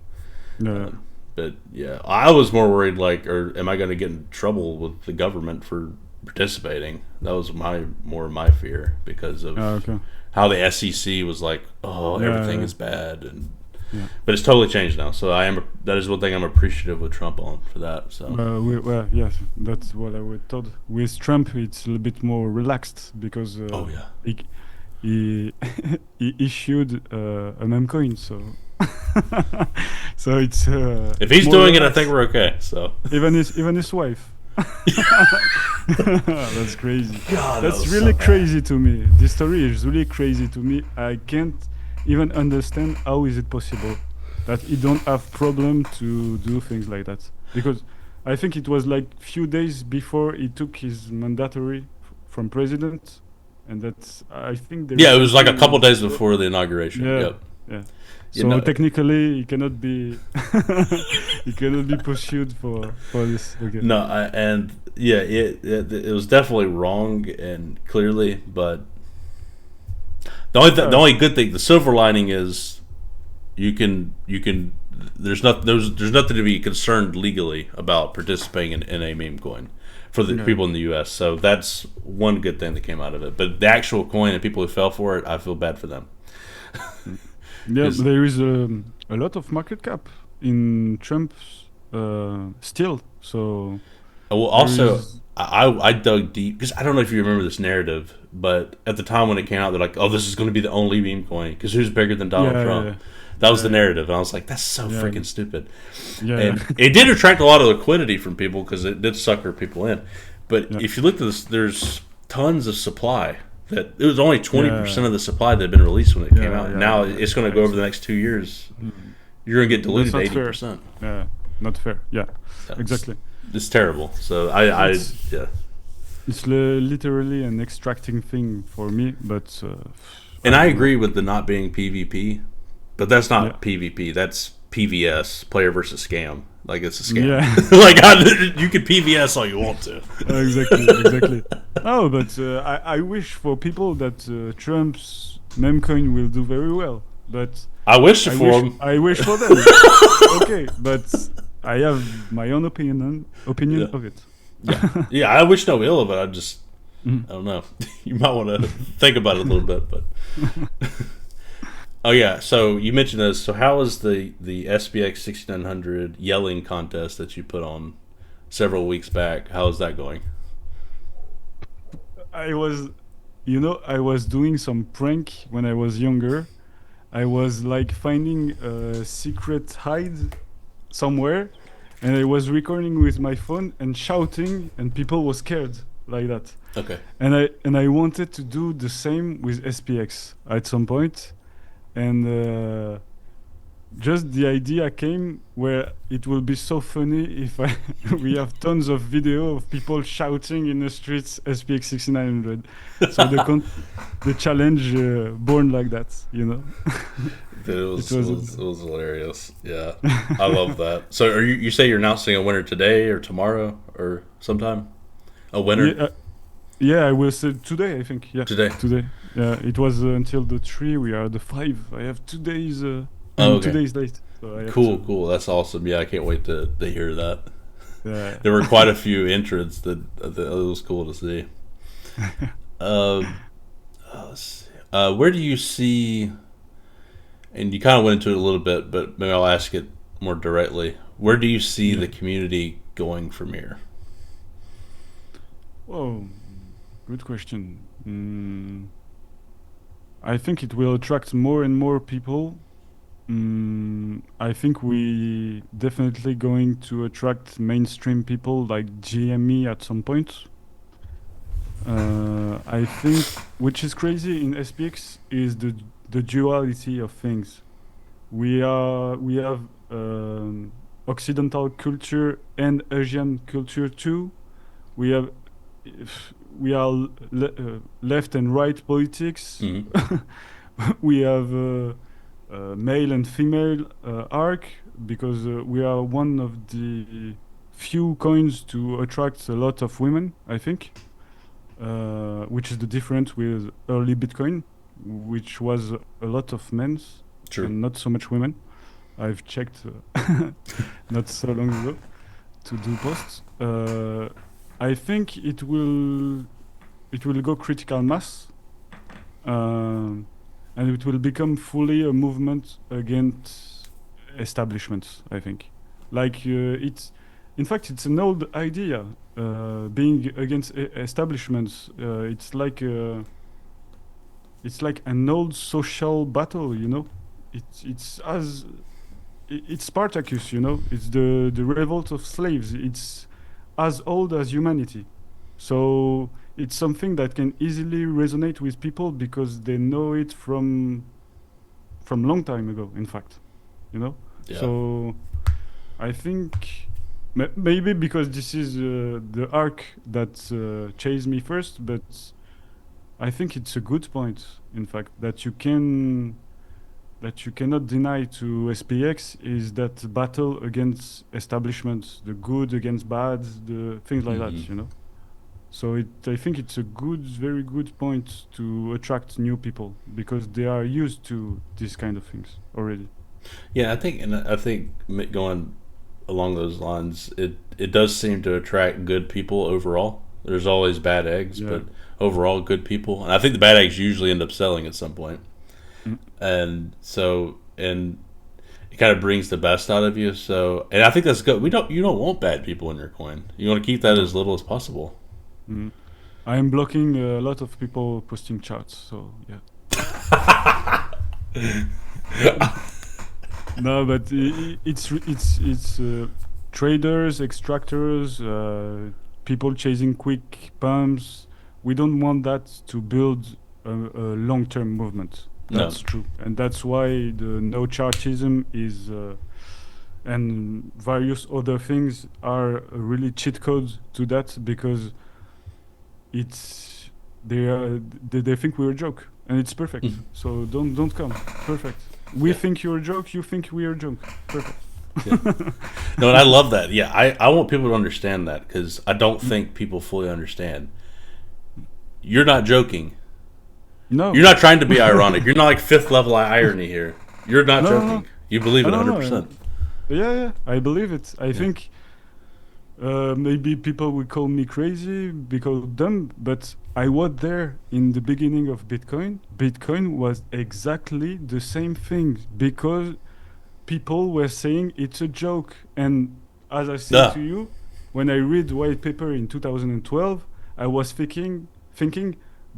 But yeah, I was more worried or am I going to get in trouble with the government for participating? That was more my fear because of how the SEC was like, everything is bad, and but it's totally changed now. So that is one thing I'm appreciative with Trump on for that. So yes, that's what I was told. With Trump, it's a little bit more relaxed because he issued a memecoin, so so it's if he's doing relaxed. It, I think we're okay. So even his wife. That's crazy. God, that's really crazy to me. This story is really crazy to me. I can't even understand how is it possible that he don't have problem to do things like that, because I think it was like few days before he took his mandatory from president, and that's I think it was like a couple days before the inauguration. Yeah. So technically, he cannot be pursued for this. Okay. No, it was definitely wrong and clearly, but the only good thing, the silver lining is you can there's nothing to be concerned legally about participating in a meme coin for the people in the U.S. So that's one good thing that came out of it. But the actual coin and people who fell for it, I feel bad for them. Yeah, there is a lot of market cap in Trump's still. So also I dug deep because I don't know if you remember this narrative, but at the time when it came out, they're like, "Oh, this is going to be the only meme coin because who's bigger than Donald Trump?" Yeah. That was the narrative, and I was like, "That's so freaking stupid." And it did attract a lot of liquidity from people because it did sucker people in. But if you look at this, there's tons of supply. That it was only 20% of the supply that had been released when it came out. Now it's going to go over the next 2 years. You're going to get diluted 80%. Yeah, not fair. Yeah, exactly. It's terrible. So it's literally an extracting thing for me, but. And I agree with the not being PvP, but that's not PvP. That's PVS, player versus scam. Like it's a scam. Yeah. You can PVS all you want to. Exactly. No, but I wish for people that Trump's memecoin will do very well. But I wish for them. I wish for them. Okay, but I have my own opinion of it. Yeah, I wish no ill of it. I don't know. You might want to think about it a little bit, but. Oh yeah, so you mentioned this. So how was the SPX6900 yelling contest that you put on several weeks back? How is that going? I was doing some prank when I was younger. I was like finding a secret hide somewhere, and I was recording with my phone and shouting, and people were scared like that. Okay. And I wanted to do the same with SPX at some point. And just the idea came where it will be so funny if we have tons of video of people shouting in the streets SPX6900. So the challenge born like that, Dude, it was hilarious. Yeah, I love that. So are you say you're announcing a winner today or tomorrow or sometime? A winner? Yeah, I will say today, I think. Yeah, Today. Yeah, it was until the 3. We are the 5. I have 2 days. 2 days late. So Cool. That's awesome. Yeah, I can't wait to hear that. Yeah. There were quite a few entrants that it was cool to see. Let's see. Where do you see? And you kind of went into it a little bit, but maybe I'll ask it more directly. Where do you see Yeah. the community going from here? Oh, good question. I think it will attract more and more people. I think we definitely going to attract mainstream people like GME at some point. I think, which is crazy in SPX, is the duality of things. We have Occidental culture and Asian culture too. We have we are left and right politics. Mm-hmm. We have male and female arc because we are one of the few coins to attract a lot of women, I think, which is the difference with early Bitcoin, which was a lot of men's True. and not so much women. I've checked not so long ago to do posts. I think it will go critical mass, and it will become fully a movement against establishments. I think, like it's, in fact, it's an old idea. Being against establishments, it's like an old social battle. It's as it's Spartacus. It's the revolt of slaves. It's as old as humanity. So it's something that can easily resonate with people because they know it from long time ago, in fact. Yeah. So I think maybe because this is the arc that chased me first, but I think it's a good point, in fact, that you cannot deny to SPX is that battle against establishments, the good against bad, the things like Mm-hmm. that. So I think it's a very good point to attract new people because they are used to these kind of things already. Yeah, I think going along those lines, it does seem to attract good people overall. There's always bad eggs, Yeah. but overall good people. And I think the bad eggs usually end up selling at some point. Mm. And it kind of brings the best out of you. So, and I think that's good. You don't want bad people in your coin. You want to keep that No. as little as possible. Mm. I am blocking a lot of people posting charts, so yeah. No, but it's traders, extractors, people chasing quick pumps. We don't want that to build a long-term movement. No. That's true, and that's why the no chartism is and various other things are really cheat codes to that because it's they think we're a joke and it's perfect. So don't come. Perfect. We Yeah. think you're a joke. You think we're a joke. Perfect. Yeah. No, and I love that. Yeah, I want people to understand that because I don't think people fully understand. You're not joking. No. You're not trying to be ironic. You're not like fifth level irony here. You're not No, joking. no, no. You believe it No, no, 100%. Yeah. I believe it. I think maybe people would call me crazy because dumb, but I was there in the beginning of Bitcoin. Bitcoin was exactly the same thing because people were saying it's a joke. And as I said Duh. to you, when I read white paper in 2012, I was thinking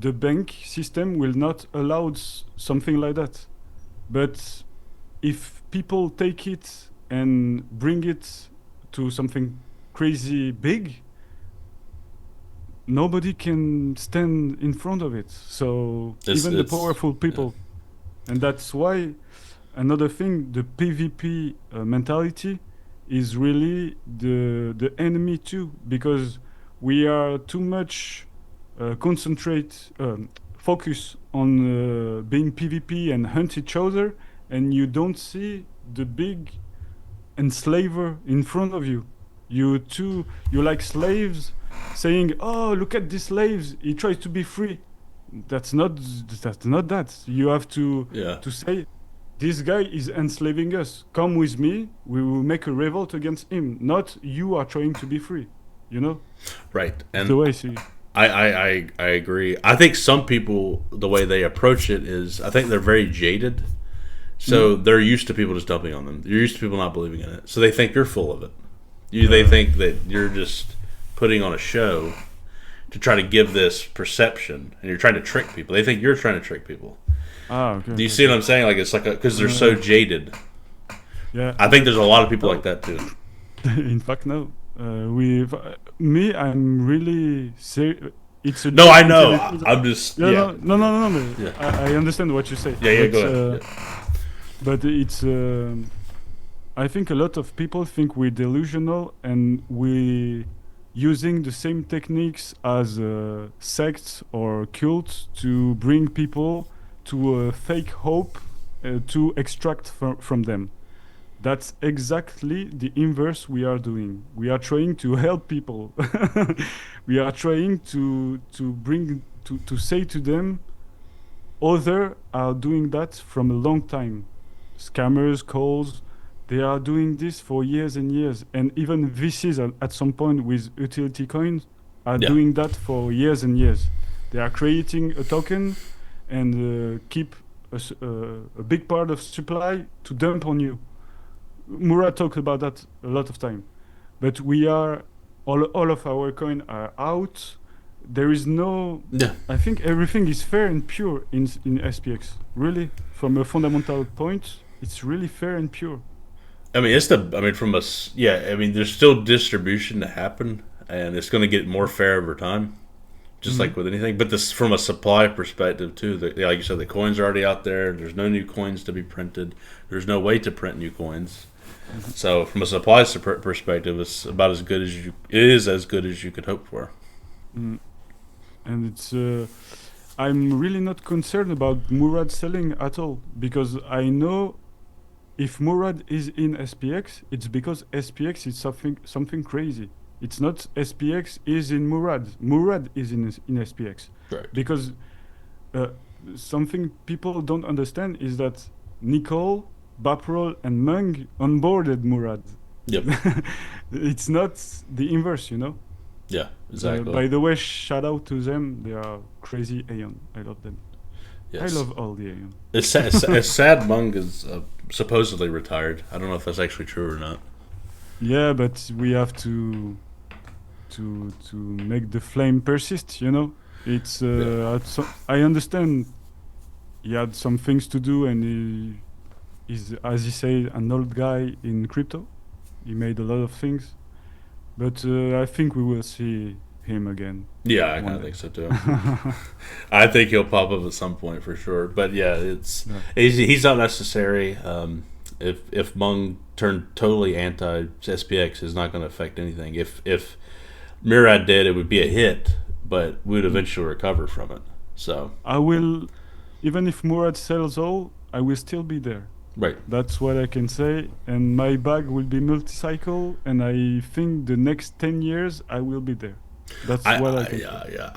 the bank system will not allow something like that. But if people take it and bring it to something crazy big, nobody can stand in front of it. So even the powerful people, and that's why another thing, the PvP mentality is really the enemy too, because we are too much focus on being PvP and hunt each other, and you don't see the big enslaver in front of you. You like slaves saying, "Oh, look at these slaves! He tries to be free." That's not that. You have to say, "This guy is enslaving us. Come with me. We will make a revolt against him. Not you are trying to be free." Right. That's And the way I see it. I agree. I think some people, the way they approach it is, I think they're very jaded. So they're used to people just dumping on them. You're used to people not believing in it. So they think you're full of it. They think that you're just putting on a show to try to give this perception, and you're trying to trick people. They think you're trying to trick people. Okay. Do you see what I'm saying? Like it's like because they're so jaded. Yeah. I think there's a lot of people like that too. In fact, no. With me, I'm really serious. It's a No, I know. I'm just No. But Yeah. I understand what you say. Yeah. But, Go ahead. But it's. I think a lot of people think we're delusional and we using the same techniques as sects or cults to bring people to a fake hope to extract from them. That's exactly the inverse we are doing. We are trying to help people. We are trying to bring to say to them, others are doing that from a long time. Scammers, calls, they are doing this for years and years. And even VCs at some point with utility coins are doing that for years and years. They are creating a token and keep a big part of supply to dump on you. Murad talked about that a lot of time, but we are all of our coin are out. There is no. Yeah. I think everything is fair and pure in SPX. Really, from a fundamental point, it's really fair and pure. I mean, from us. Yeah. I mean, there's still distribution to happen, and it's going to get more fair over time, just like with anything. But this, from a supply perspective too. Like you said, the coins are already out there. There's no new coins to be printed. There's no way to print new coins. So from a supply perspective, it's about as good as it is as good as you could hope for. And it's I'm really not concerned about Murad selling at all, because I know if Murad is in SPX, it's because SPX is something crazy. It's not SPX is in Murad. Murad is in SPX. Right. Because something people don't understand is that Nicole, Baprol, and Mung onboarded Murad. Yep. It's not the inverse, you know? Yeah, exactly. By the way, shout out to them. They are crazy Aeon. I love them. Yes. I love all the Aeon. It's sad Mung is supposedly retired. I don't know if that's actually true or not. Yeah, but we have to make the flame persist, you know? It's I understand he had some things to do, and he's, as he said, an old guy in crypto. He made a lot of things, but I think we will see him again. Yeah, I kind of think so too. I think he'll pop up at some point for sure. But yeah, he's not necessary. If Mung turned totally anti SPX, it's not going to affect anything. If Murad did, it would be a hit, but we'd eventually recover from it. So I will, even if Murad sells all, I will still be there. Right. That's what I can say. And my bag will be multi-cycle, and I think the next 10 years I will be there. That's what I can say. Yeah.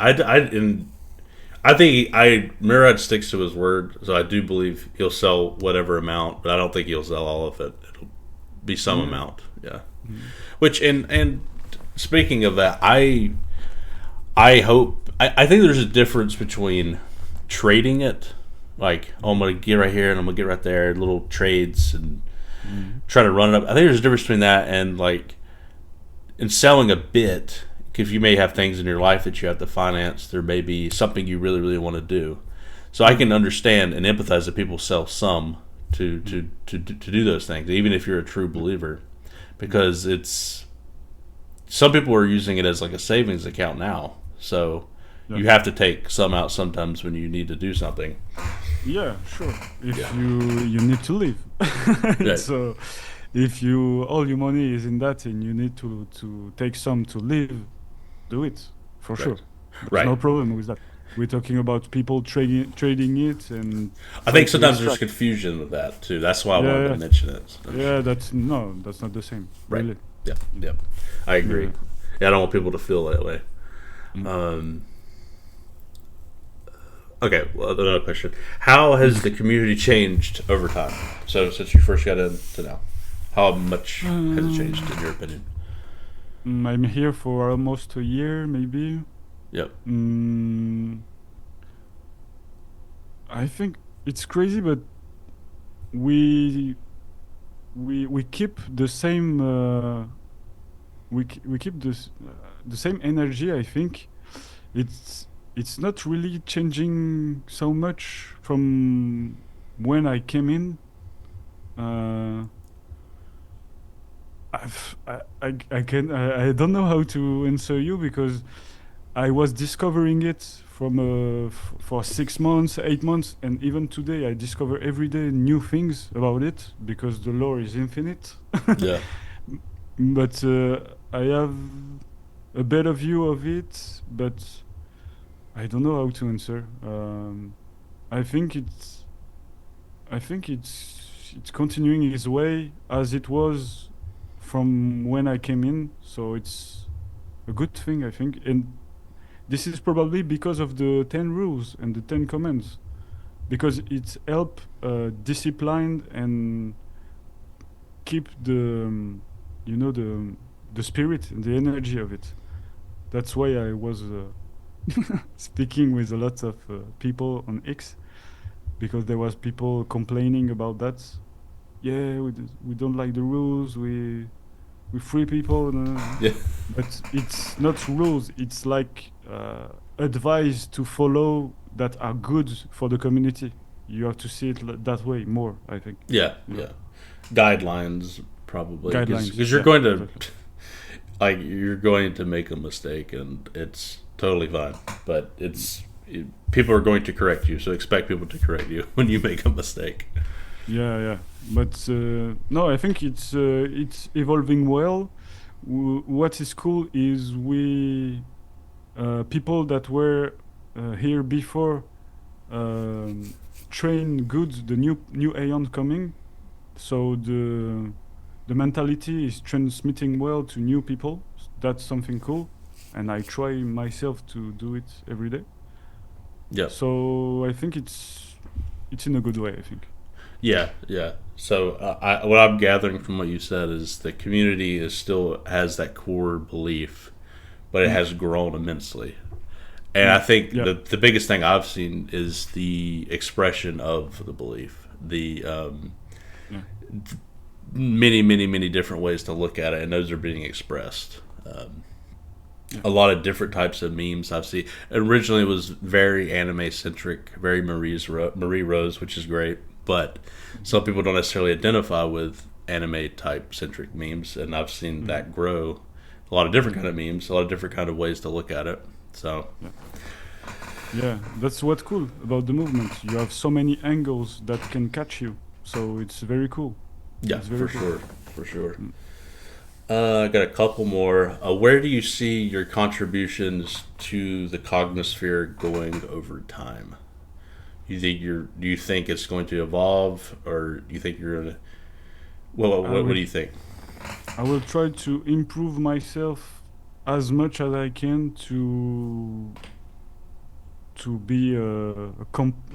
I think Murad sticks to his word, so I do believe he'll sell whatever amount, but I don't think he'll sell all of it. It'll be some amount. Yeah. Which and speaking of that, I think there's a difference between trading it, like, oh, I'm going to get right here and I'm going to get right there, little trades, and try to run it up. I think there's a difference between that and, like, in selling a bit, because you may have things in your life that you have to finance. There may be something you really, really want to do. So I can understand and empathize that people sell some to do those things, even if you're a true believer, because it's, some people are using it as like a savings account now. So you have to take some out sometimes when you need to do something. Yeah, sure. If you need to live. Right. So if all your money is in that and you need to take some to live, do it for sure. There's no problem with that. We're talking about people trading it, and I think sometimes there's confusion with that too. That's why I wanted to mention it. So. Yeah, that's not the same. Right. Really. Yeah. I agree. Yeah, I don't want people to feel that way. Okay, well, another question. How has the community changed over time? So since you first got into now, how much has it changed in your opinion? I'm here for almost a year, maybe. Yep. I think it's crazy, but we we keep the same we keep the same energy. I think it's it's not really changing so much from when I came in. Uh, I don't know how to answer you because I was discovering it from for 6 months, 8 months, and even today I discover every day new things about it because the lore is infinite. Yeah. But I have a better view of it, but I don't know how to answer. I think it's I think it's continuing its way as it was from when I came in, so it's a good thing I think. And this is probably because of the 10 rules and the 10 commands, because it's help disciplined and keep the you know the spirit and the energy of it. That's why I was speaking with a lot of people on X, because there was people complaining about that. Yeah, we don't like the rules. We free people, Yeah. but it's not rules. It's like advice to follow that are good for the community. You have to see it that way more, I think. Yeah. You know, Yeah. Guidelines probably guidelines. because you're Yeah, going to exactly. like you're going to make a mistake and it's totally fine. But people are going to correct you, so expect people to correct you when you make a mistake. Yeah, yeah. But no, I think it's evolving well. What is cool is we people that were here before um, train good the new Aeon coming. So the mentality is transmitting well to new people. That's something cool, and I try myself to do it every day. Yep. So I think it's in a good way, I think. Yeah, yeah. So what I'm gathering from what you said is the community is still has that core belief, but it Mm, has grown immensely. And I mm, think yeah, the biggest thing I've seen is the expression of the belief, the yeah, many different ways to look at it, and those are being expressed. yeah. A lot of different types of memes I've seen. Originally, it was very anime centric, very Marie Rose, which is great. But some people don't necessarily identify with anime type centric memes, and I've seen Mm, that grow. A lot of different mm, kind of memes, a lot of different kind of ways to look at it. So yeah. Yeah, that's what's cool about the movement. You have so many angles that can catch you. So it's very cool. yeah, It's for very cool. sure, for sure. Mm. I got a couple more. Where do you see your contributions to the Cognisphere going over time? Do you think it's going to evolve, or do you think you're gonna? Well, I what will do you think? I will try to improve myself as much as I can to be a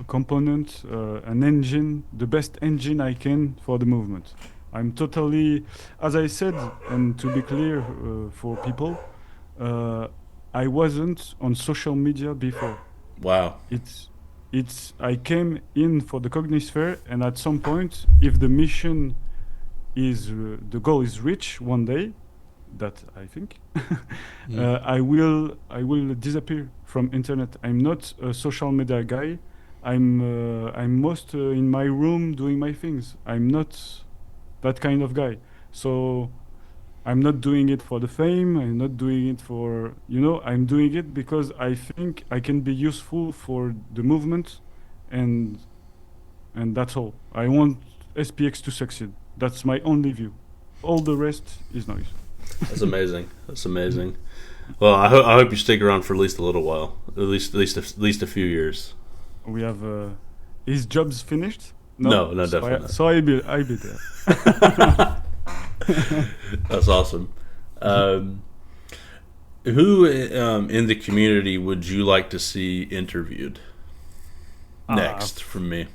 component, an engine, the best engine I can for the movement. I'm totally, as I said, and to be clear for people, uh, I wasn't on social media before. Wow. It's it's I came in for the Cognisphere, and at some point, if the mission is the goal is reached one day, that I think, Mm. I will disappear from internet. I'm not a social media guy. I'm most in my room doing my things. I'm not that kind of guy. So I'm not doing it for the fame. I'm not doing it for, I'm doing it because I think I can be useful for the movement, and that's all. I want SPX to succeed. That's my only view. All the rest is noise. That's amazing. That's amazing. Well, I hope you stick around for at least a little while, at least a few years. We have his job's finished. No, No, no, so definitely I be there. not. That's awesome. Um, who in the community would you like to see interviewed Ah, next from me?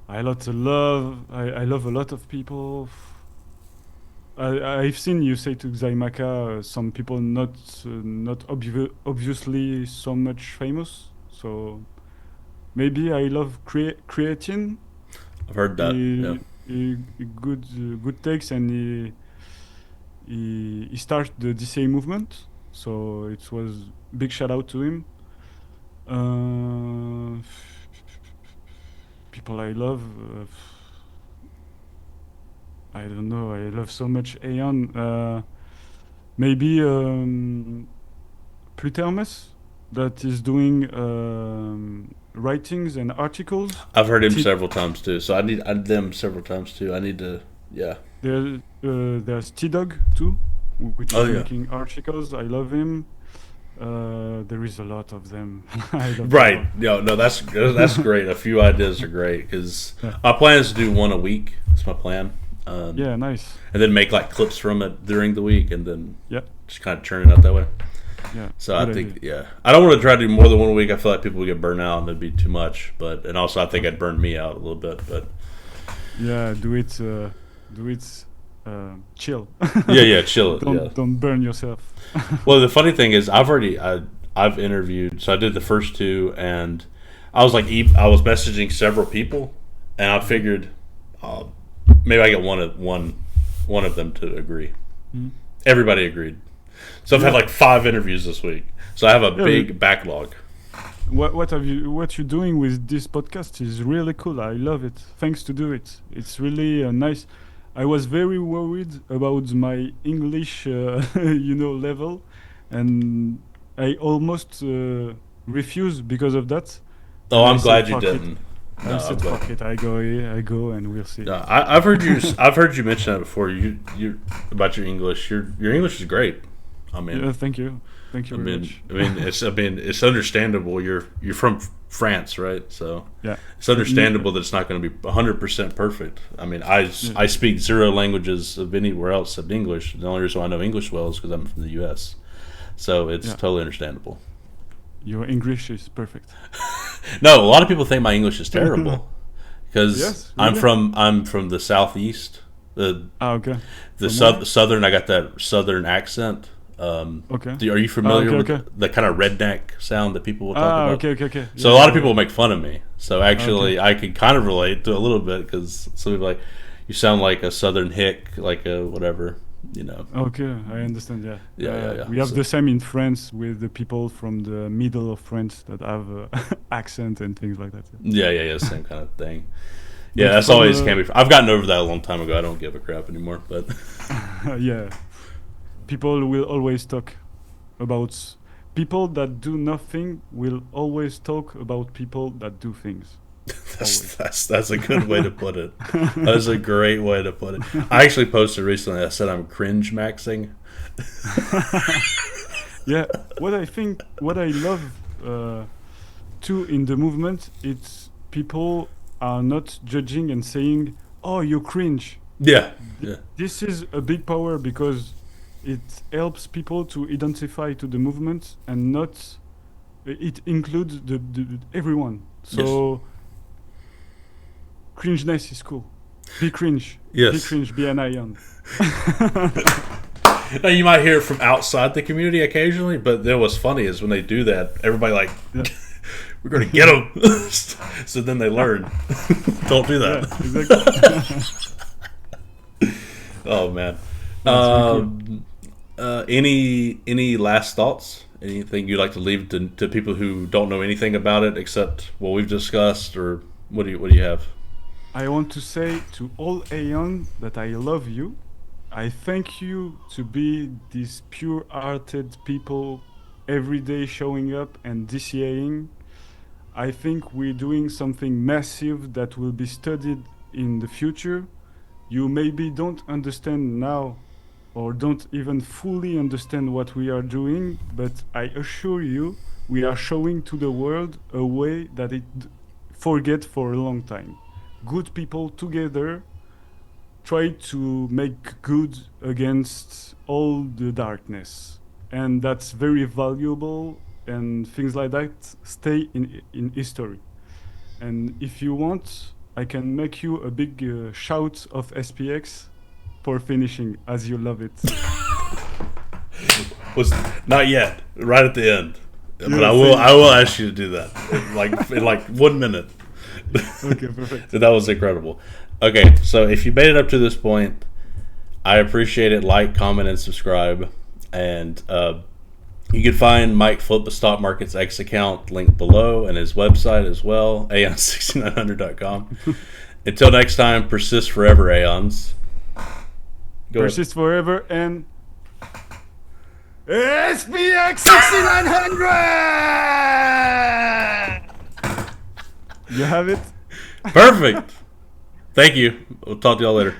I love a lot of people. I've seen you say to Xaimaka some people not obviously so much famous. So maybe I love creatine. I've heard that. Yeah. He good takes, and he started the DCA movement, so it was big shout out to him. People I love, I don't know. I love so much Aeon. Maybe Plutermus, that is doing writings and articles. I've heard him several times too. So I need them several times too. I need to, yeah. There's T-Dog too, which is making articles. I love him. There is a lot of them. Right. No, that's great. A few ideas are great because my plan is to do one a week. That's my plan. Yeah, nice. And then make like clips from it during the week, and then just kind of churn it out that way. Yeah. So I think I don't want to try to do more than one a week. I feel like people would get burnt out and it'd be too much. And also I think I'd burn me out a little bit. But yeah, do it. Chill. Yeah, chill it. Don't burn yourself. Well, the funny thing is, I've interviewed. So I did the first two, and I was messaging several people, and I figured maybe I get one of them to agree. Mm-hmm. Everybody agreed. So I've had like 5 interviews this week. So I have a big backlog. What you're doing with this podcast is really cool. I love it. Thanks to do it. It's really nice. I was very worried about my English, level, and I almost refused because of that. Oh, I'm glad you didn't. I said, "Fuck it, I go, and we'll see." No, I've heard you mention that before. You about your English. Your English is great. I mean, thank you very much. It's understandable. You're from France, right? So it's understandable that it's not going to be 100% perfect. I mean, I speak 0 languages of anywhere else except English. The only reason why I know English well is because I'm from the U.S. So it's totally understandable. Your English is perfect. No, a lot of people think my English is terrible because really? I'm from the southeast. Okay. The southern. I got that southern accent. Okay. Are you familiar with the kind of redneck sound that people will talk about? Okay. So a lot of people make fun of me. So actually, I can kind of relate to a little bit because some people like, you sound like a southern hick, like a whatever, Okay, I understand. Yeah. We have the same in France with the people from the middle of France that have accent and things like that. Yeah, same kind of thing. Yeah, that's always can be. I've gotten over that a long time ago. I don't give a crap anymore. But yeah. People will always talk about people that do nothing. Will always talk about people that do things. That's a good way to put it. That's a great way to put it. I actually posted recently. I said I'm cringe maxing. Yeah, what I love too in the movement, it's people are not judging and saying, "Oh, you cringe." Yeah. This is a big power because it helps people to identify to the movement and not. It includes the everyone. So cringeness is cool. Be cringe. Yes. Be cringe. Be an Aeon. Now you might hear it from outside the community occasionally, but then what's funny is when they do that, everybody we're going to get them. So then they learn. Don't do that. Yeah, exactly. Oh man. Cool. Any last thoughts? Anything you'd like to leave to people who don't know anything about it except what we've discussed, or what do you have? I want to say to all Aeon that I love you. I thank you to be these pure-hearted people every day showing up and DCAing. I think we're doing something massive that will be studied in the future. You maybe don't understand now or don't even fully understand what we are doing, but I assure you we are showing to the world a way that it forget for a long time. Good people together try to make good against all the darkness, and that's very valuable, and things like that stay in history. And if you want, I can make you a big shout of SPX for finishing, as you love it. Was not yet, right at the end, but I will ask you to do that in like 1 minute. Okay, perfect. That was incredible. Okay, so if you made it up to this point, I appreciate it. Like, comment, and subscribe. And you can find Mike Flip the Stock Market's X account linked below and his website as well, Aeon6900.com. Until next time, persist forever, Aeons. Persist forever and SPX6900! You have it? Perfect. Thank you. We'll talk to y'all later.